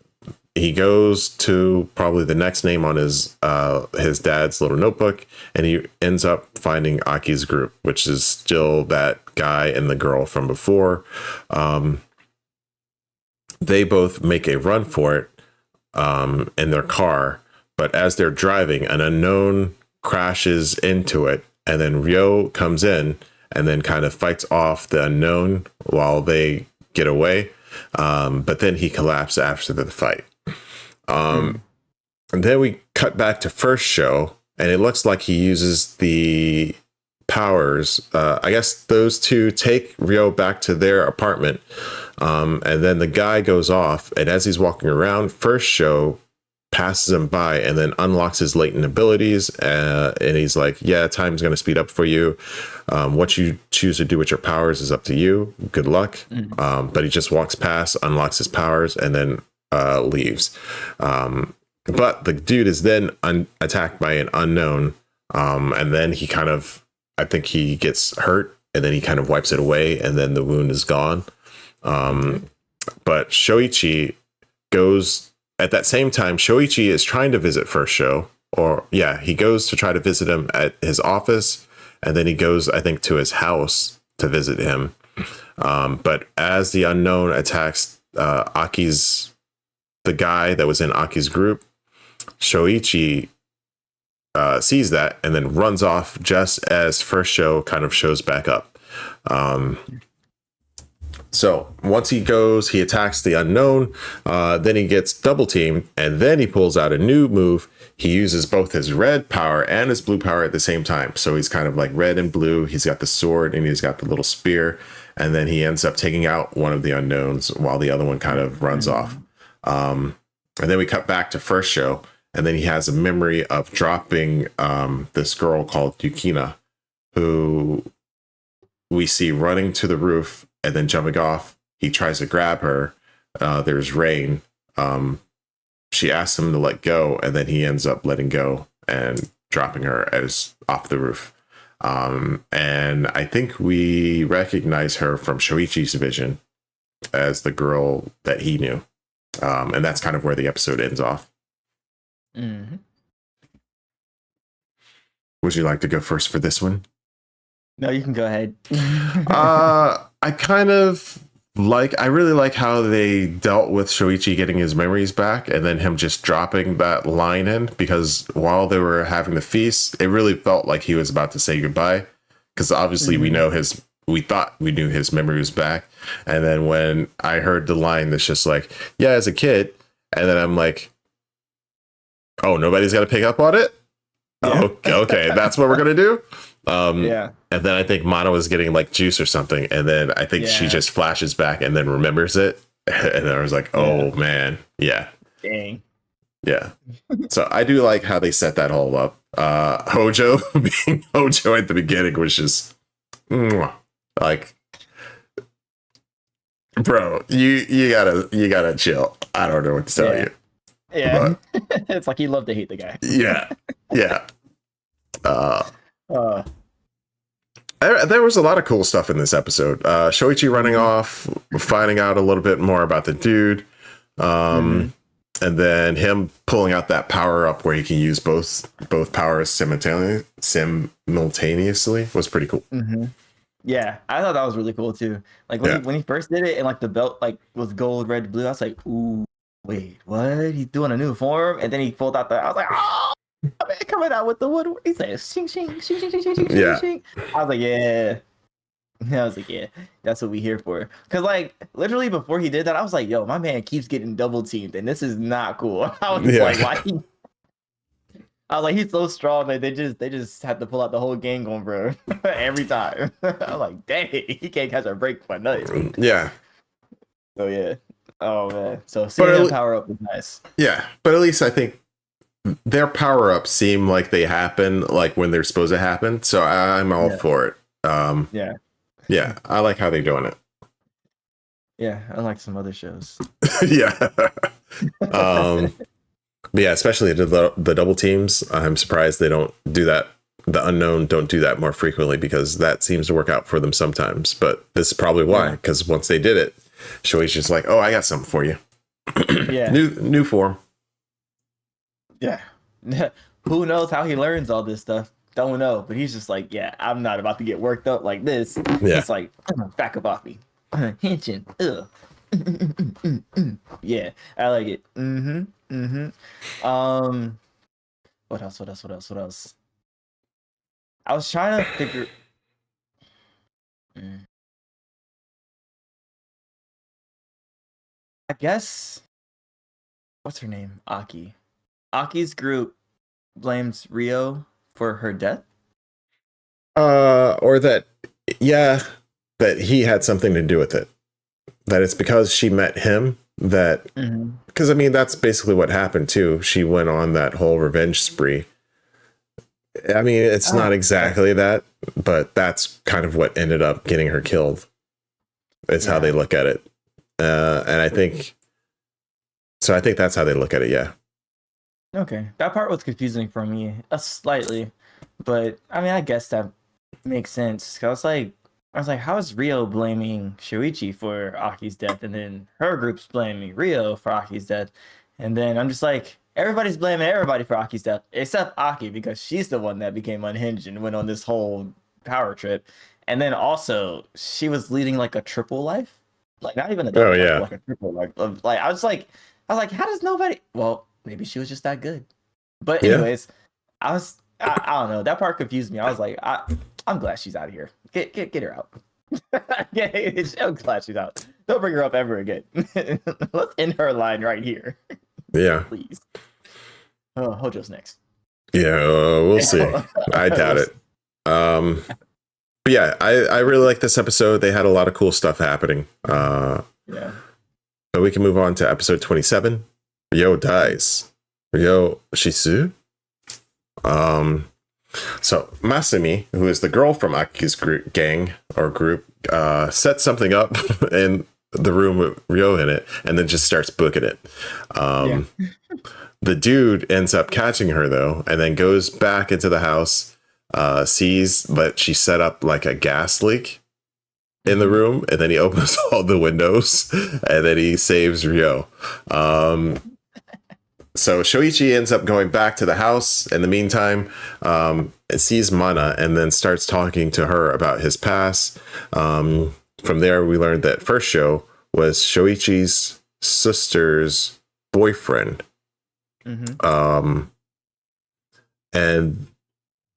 S1: he goes to probably the next name on his dad's little notebook, and he ends up finding Aki's group, which is still that guy and the girl from before. They both make a run for it in their car, but as they're driving, an unknown crashes into it, and then Ryo comes in and then kind of fights off the unknown while they get away, but then he collapses after the fight. And then we cut back to first show, and it looks like he uses the powers. I guess those two take Ryo back to their apartment, and then the guy goes off, and as he's walking around, first show passes him by and then unlocks his latent abilities, and he's like, yeah, time's going to speed up for you. What you choose to do with your powers is up to you. Good luck. But he just walks past, unlocks his powers, and then leaves. But the dude is then attacked by an unknown, and then he kind of, I think he gets hurt, and then he kind of wipes it away, and then the wound is gone. But Shoichi goes at that same time. Shoichi is trying to visit first show, he goes to try to visit him at his office, and then he goes, I think, to his house to visit him. But as the unknown attacks the guy that was in Aki's group, Shoichi sees that and then runs off just as first show kind of shows back up. So once he goes, he attacks the unknown, then he gets double teamed, and then he pulls out a new move. He uses both his red power and his blue power at the same time. So he's kind of like red and blue. He's got the sword and he's got the little spear, and then he ends up taking out one of the unknowns while the other one kind of runs off. And then we cut back to first show, and then he has a memory of dropping this girl called Yukina, who we see running to the roof and then jumping off. He tries to grab her. There's rain. She asks him to let go, and then he ends up letting go and dropping her as off the roof. And I think we recognize her from Shoichi's vision. as the girl that he knew. And that's kind of where the episode ends off.
S2: Mm-hmm.
S1: Would you like to go first for this one?
S2: No, you can go ahead.
S1: I really like how they dealt with Shoichi getting his memories back and then him just dropping that line in, because while they were having the feast, it really felt like he was about to say goodbye, because obviously we thought we knew his memory was back. And then when I heard the line that's just like, yeah, as a kid, and then I'm like, oh, nobody's got to pick up on it? Yeah. Okay, that's what we're going to do? Yeah. And then I think Mana was getting like juice or something, and then I think she just flashes back and then remembers it. And then I was like, oh, man. Yeah.
S2: Dang.
S1: Yeah. So I do like how they set that all up. Hojo being Hojo at the beginning was just like, bro, you gotta chill. I don't know what to tell you.
S2: Yeah. It's like he loved to hate the guy.
S1: Yeah. There was a lot of cool stuff in this episode. Shoichi running off, finding out a little bit more about the dude, and then him pulling out that power up where he can use both powers simultaneously was pretty cool.
S2: Mm-hmm. Yeah, I thought that was really cool too. Like when he first did it, and like the belt like was gold, red, blue. I was like, ooh, wait, what? He's doing a new form, and then he pulled out I was like, oh. I mean, coming out with the wood. He said, "Shing, shing, shing, shing, shing, shing, shing, shing." I was like, "Yeah." I was like, "Yeah, that's what we here for." Because, like, literally before he did that, I was like, "Yo, my man keeps getting double teamed, and this is not cool." I was like, "Why?" I was like, "He's so strong that they just have to pull out the whole gang on, bro, every time." I was like, "Dang, he can't catch a break for nothing."
S1: Yeah.
S2: So yeah. Oh man. So seeing him power up was nice.
S1: Yeah, but at least I think their power-ups seem like they happen like when they're supposed to happen, so I'm all for it. Yeah, I like how they're doing it.
S2: Yeah, unlike some other shows.
S1: Yeah. But yeah, especially the double teams. I'm surprised they don't do that. The unknown don't do that more frequently, because that seems to work out for them sometimes. But this is probably why, because once they did it, Shoichi's just like, oh, I got something for you.
S2: Yeah.
S1: New form.
S2: Yeah. Who knows how he learns all this stuff? Don't know. But he's just like, yeah, I'm not about to get worked up like this. Yeah. It's like, back up off me. Henshin. Ugh. Yeah, I like it. What else? I was trying to figure. I guess. What's her name? Aki. Aki's group blames Rio for her death.
S1: Or that he had something to do with it. That it's because she met him that, because I mean, that's basically what happened too. She went on that whole revenge spree. I mean, it's not exactly that, but that's kind of what ended up getting her killed. It's how they look at it. And I think that's how they look at it. Yeah.
S2: Okay. That part was confusing for me slightly, but I mean, I guess that makes sense. Cause I was like, how is Rio blaming Shoichi for Aki's death? And then her group's blaming Rio for Aki's death. And then I'm just like, everybody's blaming everybody for Aki's death, except Aki, because she's the one that became unhinged and went on this whole power trip. And then also, she was leading like a triple life. Like, not even a double life, like a triple life. Like, I was like, how does nobody? Well, maybe she was just that good. But anyways, I don't know. That part confused me. I was like, I'm glad she's out of here. Get her out. I'm glad she's out. Don't bring her up ever again. Let's end her line right here.
S1: Yeah.
S2: Please. Oh, Hojo's next.
S1: Yeah, we'll see. I doubt it. But yeah, I really like this episode. They had a lot of cool stuff happening. Yeah. But we can move on to episode 27. Ryo dies. Ryo Shisu. So Masumi, who is the girl from Aki's group, sets something up in the room with Ryo in it, and then just starts booking it. The dude ends up catching her though, and then goes back into the house, sees that she set up like a gas leak, in the room, and then he opens all the windows, and then he saves Ryo. So Shoichi ends up going back to the house in the meantime, and sees Mana, and then starts talking to her about his past. From there, we learned that First Show was Shoichi's sister's boyfriend. And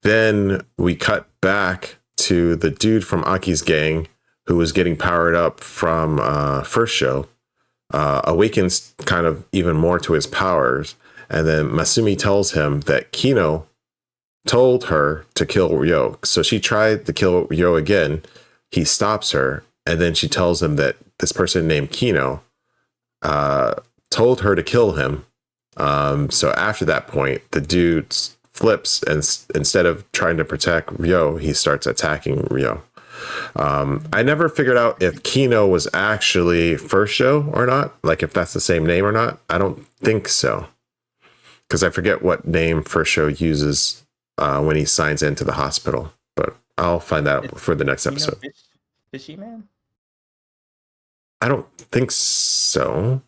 S1: then we cut back to the dude from Aki's gang who was getting powered up from First Show, awakens kind of even more to his powers. And then Masumi tells him that Kino told her to kill Ryo. So she tried to kill Ryo again. He stops her. And then she tells him that this person named Kino told her to kill him. So after that point, the dude flips, and instead of trying to protect Ryo, he starts attacking Ryo. I never figured out if Kino was actually First Show or not, like if that's the same name or not. I don't think so, because I forget what name First Show uses when he signs into the hospital, but I'll find out for the next episode.
S2: Fishy Man?
S1: I don't think so.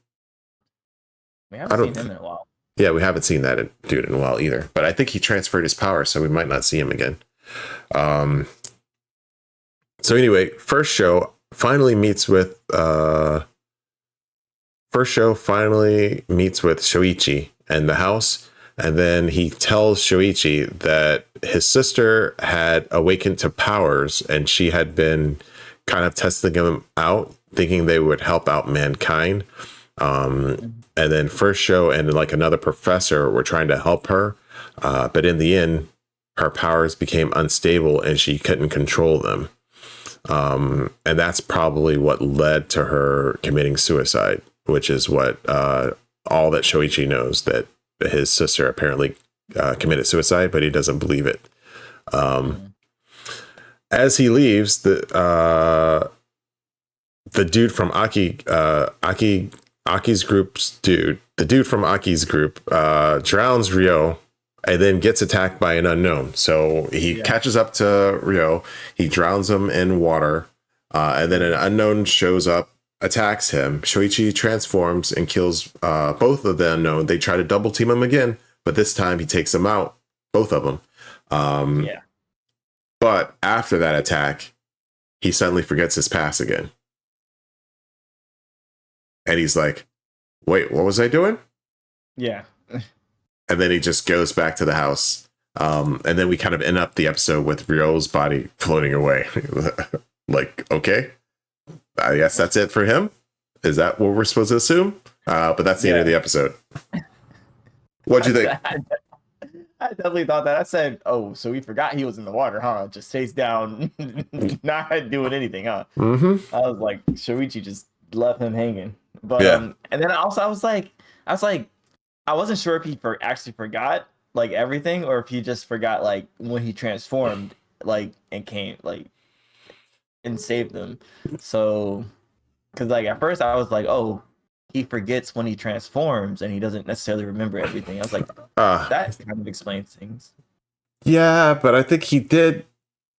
S2: We haven't seen him in a while.
S1: Yeah, we haven't seen that dude in a while either, but I think he transferred his power, so we might not see him again. So anyway, First Show finally meets with Shoichi and the house, and then he tells Shoichi that his sister had awakened to powers, and she had been kind of testing him out, thinking they would help out mankind. And then First Show and like another professor were trying to help her, but in the end, her powers became unstable and she couldn't control them. And that's probably what led to her committing suicide, which is what all that Shoichi knows, that his sister apparently committed suicide, but he doesn't believe it. As he leaves, the dude from Aki's group's dude, the dude from Aki's group drowns Ryo and then gets attacked by an unknown. So he catches up to Ryo, he drowns him in water, and then an unknown shows up, attacks him. Shoichi transforms and kills both of the unknown. They try to double team him again, but this time he takes them out, both of them. But after that attack, he suddenly forgets his past again. And he's like, wait, what was I doing?
S2: Yeah.
S1: And then he just goes back to the house. And then we kind of end up the episode with Ryo's body floating away. Like, okay, I guess that's it for him. Is that what we're supposed to assume? But that's the end of the episode. What'd you think?
S2: I definitely thought that. I said, oh, so he forgot he was in the water, huh? Just face down, not doing anything, huh?
S1: Mm-hmm.
S2: I was like, Shoichi just left him hanging. But and then also I was like, I wasn't sure if he actually forgot like everything, or if he just forgot like when he transformed, like and came like and saved them. So, because like at first I was like, oh, he forgets when he transforms and he doesn't necessarily remember everything. I was like, that kind of explains things.
S1: Yeah, but I think he did.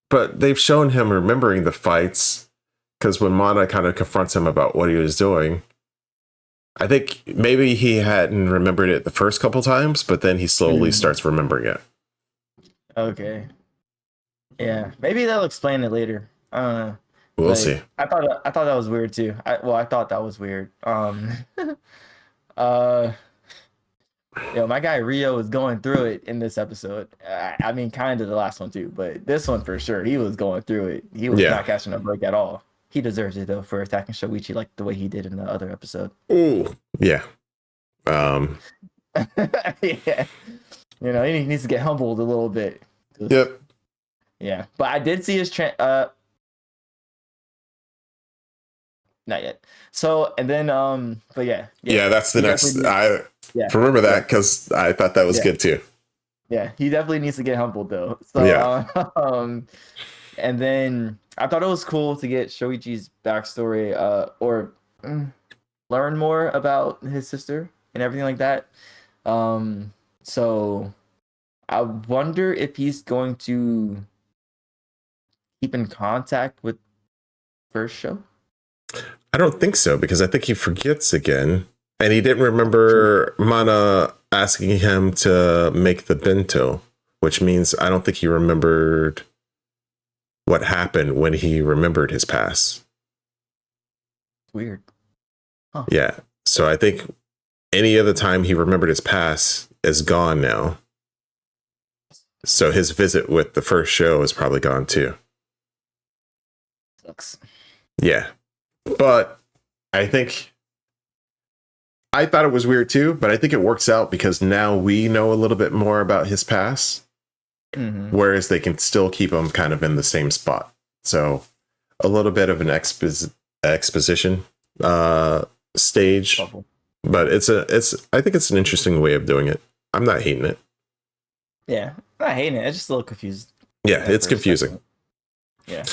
S1: But they've shown him remembering the fights, because when Mana kind of confronts him about what he was doing, I think maybe he hadn't remembered it the first couple times, but then he slowly starts remembering it.
S2: Okay. Yeah, maybe they'll explain it later. I don't know.
S1: We'll see.
S2: I thought that was weird too. I thought that was weird. My guy Rio was going through it in this episode. I mean, kind of the last one too, but this one for sure, he was going through it. He was not catching a break at all. He deserves it though for attacking Shoichi like the way he did in the other episode.
S1: Ooh, yeah.
S2: Yeah. He needs to get humbled a little bit.
S1: Yep.
S2: Yeah, but I did see his not yet. So and then but yeah,
S1: that's the next. Remember that, because I thought that was good too.
S2: Yeah, he definitely needs to get humbled though. So and then I thought it was cool to get Shoichi's backstory, or learn more about his sister and everything like that. So I wonder if he's going to keep in contact with first show?
S1: I don't think so, because I think he forgets again. And he didn't remember Mana asking him to make the bento, which means I don't think he remembered what happened when he remembered his past.
S2: Weird. Huh.
S1: Yeah. So I think any other time he remembered his past is gone now. So his visit with the first show is probably gone too.
S2: Sucks.
S1: Yeah. But I thought it was weird too, but I think it works out because now we know a little bit more about his past, whereas they can still keep him kind of in the same spot. So a little bit of an exposition stage,
S2: Bubble.
S1: but I think it's an interesting way of doing it. I'm not hating it.
S2: Yeah, I'm not hating it. It's just a little confused.
S1: Yeah, it's confusing.
S2: Yeah.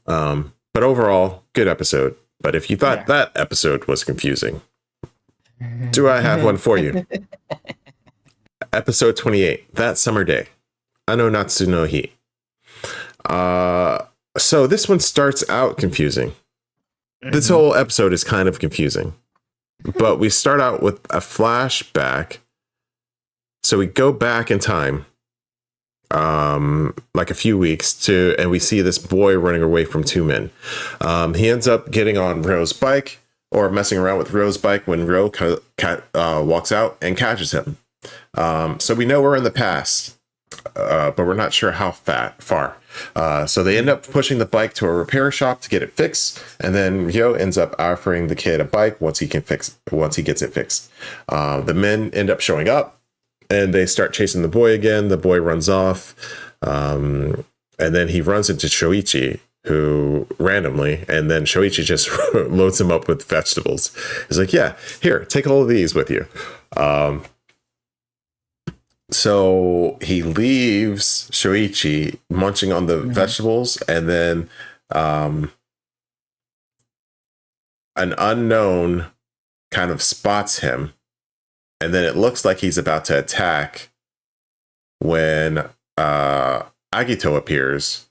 S1: But overall, good episode. But if you thought that episode was confusing, do I have one for you? Episode 28, That Summer Day. Ano Natsu no Hi. So this one starts out confusing. This whole episode is kind of confusing. But we start out with a flashback. So we go back in time, like a few weeks and we see this boy running away from two men. He ends up getting on Ryo's bike, or messing around with Ryo's bike, when Ryo walks out and catches him. So we know we're in the past, but we're not sure how far. So they end up pushing the bike to a repair shop to get it fixed, and then Ryo ends up offering the kid a bike once he gets it fixed. The men end up showing up, and they start chasing the boy again. The boy runs off, and then he runs into Shoichi, who randomly, and then Shoichi just loads him up with vegetables. He's like, yeah, here, take all of these with you. So he leaves Shoichi munching on the vegetables, and then an unknown kind of spots him, and then it looks like he's about to attack when Agito appears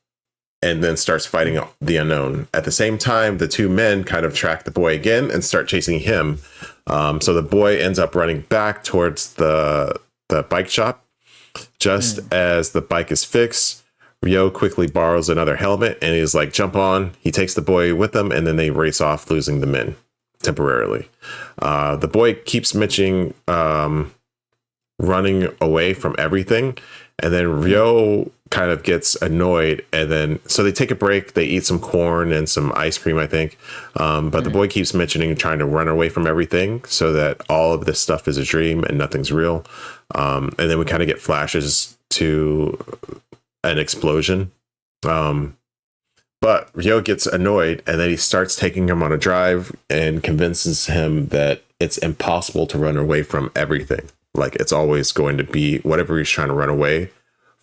S1: and then starts fighting the unknown. At the same time, the two men kind of track the boy again and start chasing him. So the boy ends up running back towards the bike shop. Just as the bike is fixed, Ryo quickly borrows another helmet and he's like, jump on. He takes the boy with him, and then they race off, losing the men temporarily. The boy keeps mentioning running away from everything, and then Ryo kind of gets annoyed, and then so they take a break. They eat some corn and some ice cream, I think. But the boy keeps mentioning trying to run away from everything, so that all of this stuff is a dream and nothing's real. And then we kind of get flashes to an explosion. But Ryo gets annoyed, and then he starts taking him on a drive and convinces him that it's impossible to run away from everything. Like, it's always going to be whatever he's trying to run away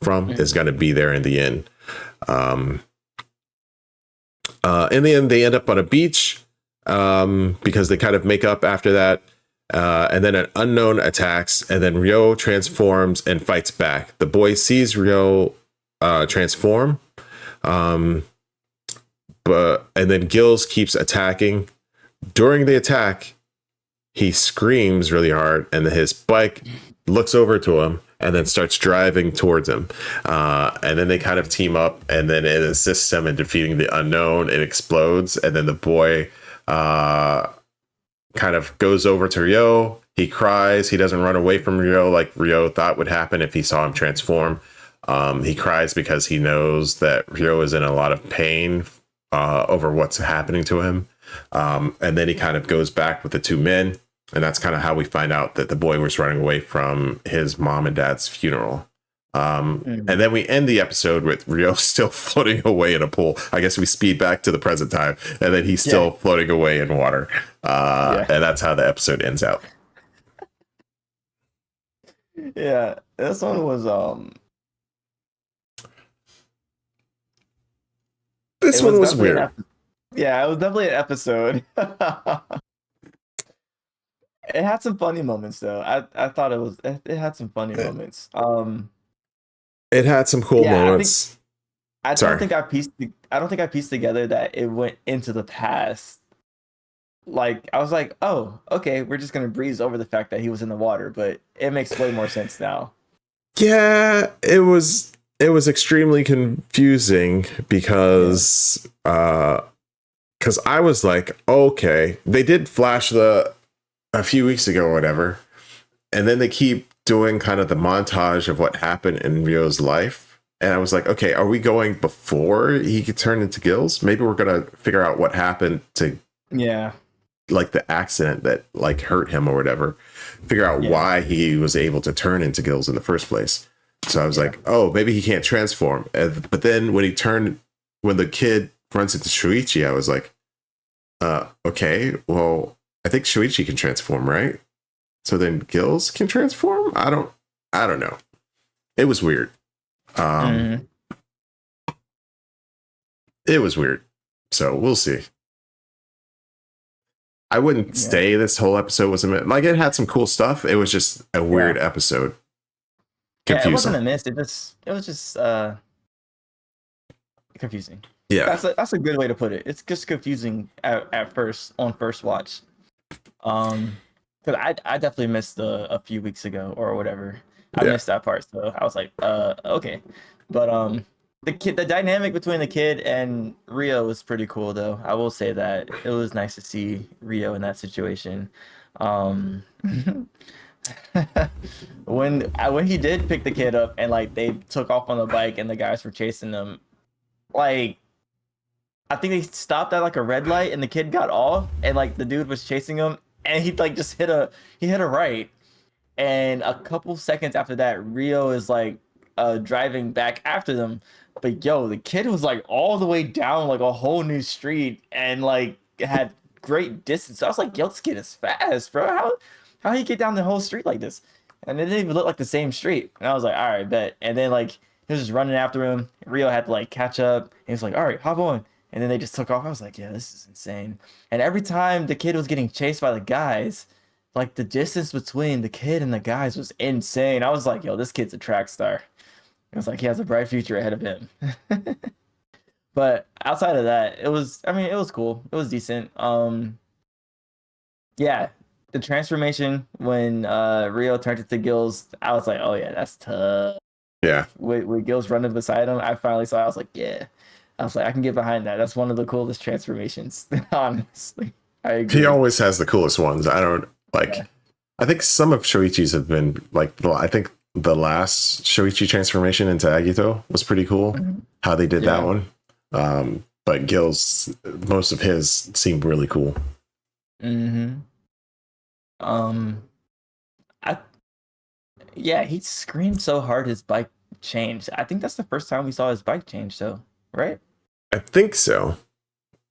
S1: from is going to be there in the end. In the end, they end up on a beach because they kind of make up after that. And then an unknown attacks, and then Ryo transforms and fights back. The boy sees Ryo transform, and then Gills keeps attacking. During the attack, he screams really hard, and his bike looks over to him and then starts driving towards him. And then they kind of team up, and then it assists him in defeating the unknown. It explodes, and then the boy kind of goes over to Ryo. He cries. He doesn't run away from Ryo like Ryo thought would happen if he saw him transform. He cries because he knows that Ryo is in a lot of pain over what's happening to him. And then he kind of goes back with the two men. And that's kind of how we find out that the boy was running away from his mom and dad's funeral. And then we end the episode with Ryo still floating away in a pool. I guess we speed back to the present time, and then he's still floating away in water. And that's how the episode ends out.
S2: Yeah, this one was
S1: This one was weird.
S2: Yeah, it was definitely an episode. It had some funny moments though. I thought it had some funny moments.
S1: It had some cool moments.
S2: I don't
S1: Sorry.
S2: think I don't think I pieced together that it went into the past. Like I was like, oh, okay, we're just gonna breeze over the fact that he was in the water, but it makes way more sense now.
S1: Yeah, it was extremely confusing because I was like, okay, they did flash the a few weeks ago or whatever, and then they keep doing kind of the montage of what happened in Ryo's life. And I was like, okay, are we going before he could turn into gills? Maybe we're gonna figure out what happened to
S2: Yeah,
S1: like the accident that like hurt him or whatever, figure out
S2: yeah,
S1: why he was able to turn into gills in the first place. So I was
S2: yeah,
S1: like, oh, maybe he can't transform. But then when the kid runs into Shuichi, I was like, okay, well, I think Shuichi can transform, right? So then gills can transform? I don't know. It was weird.
S2: hmm
S1: It was weird. So we'll see. I wouldn't
S2: yeah,
S1: say this whole episode was like it had some cool stuff. It was just a weird
S2: yeah,
S1: episode.
S2: yeah. It wasn't
S1: Confusing.
S2: a miss. It was just confusing.
S1: Yeah.
S2: That's a good way to put it. It's just confusing at first on first watch. Because I definitely missed a few weeks ago or whatever. I
S1: Yeah.
S2: missed that part, so I was like, okay. But the dynamic between the kid and Rio was pretty cool, though. I will say that it was nice to see Rio in that situation. Um, when he did pick the kid up and like they took off on the bike and the guys were chasing them, like I think they stopped at like a red light and the kid got off and like the dude was chasing him and he like just hit a right and a couple seconds after that Rio is like driving back after them, but yo, the kid was like all the way down like a whole new street and like had great distance. So I was like, yo, this kid is fast, bro. How he get down the whole street like this? And it didn't even look like the same street. And I was like, all right, bet. And then like he was just running after him. Rio had to like catch up. And he was like, all right, hop on. And then they just took off. I was like, yeah, this is insane. And every time the kid was getting chased by the guys, like the distance between the kid and the guys was insane. I was like, yo, this kid's a track star. I was like, he has a bright future ahead of him. But outside of that, I mean, it was cool. It was decent. Yeah, the transformation when Rio turned into Gills, I was like, oh yeah, that's tough.
S1: Yeah.
S2: With Gills running beside him, I finally saw. I was like, yeah. I was like, I can get behind that. That's one of the coolest transformations. Honestly, I
S1: He
S2: agree.
S1: always has the coolest ones. I don't like.
S2: Yeah.
S1: I think some of Shoichi's have been like. I think the last Shoichi transformation into Agito was pretty cool.
S2: Mhm.
S1: How they did that
S2: Yeah.
S1: one. But Gil's most of his seemed really cool.
S2: Mm-hmm. Um. I Yeah. He screamed so hard his bike changed. I think that's the first time we saw his bike change. So right.
S1: I think so.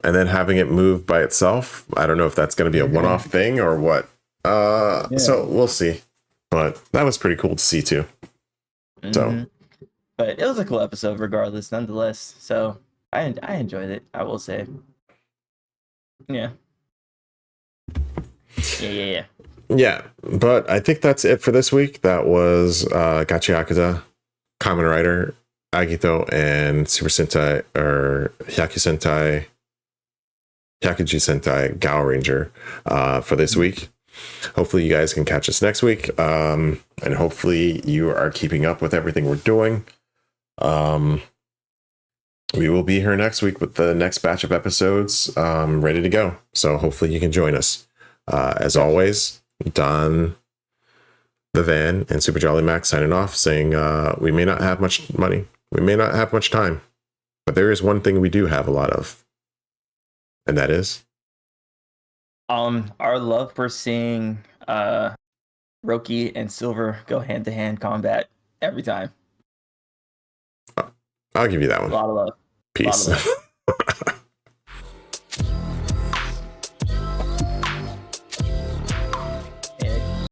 S1: And then having it move by itself. I don't know if that's going to be a one-off thing or what.
S2: Yeah.
S1: So we'll see. But that was pretty cool to see too. So
S2: Mhm. But it was a cool episode, regardless, nonetheless. So I enjoyed it. I will say. Yeah. Yeah.
S1: yeah, but I think that's it for this week. That was Gachiakuta, Kamen Rider, Agito, and Super Sentai or Hyakujuu Sentai Gaoranger for this week. Hopefully you guys can catch us next week. And hopefully you are keeping up with everything we're doing. We will be here next week with the next batch of episodes ready to go. So hopefully you can join us. As always, DonTheVan and superjollymac signing off, saying we may not have much money, we may not have much time, but there is one thing we do have a lot of, and that is
S2: Our love for seeing Roki and Silver go hand to hand combat every time.
S1: I'll give you that
S2: A
S1: one.
S2: lot of love. A lot
S1: Peace.
S2: of love.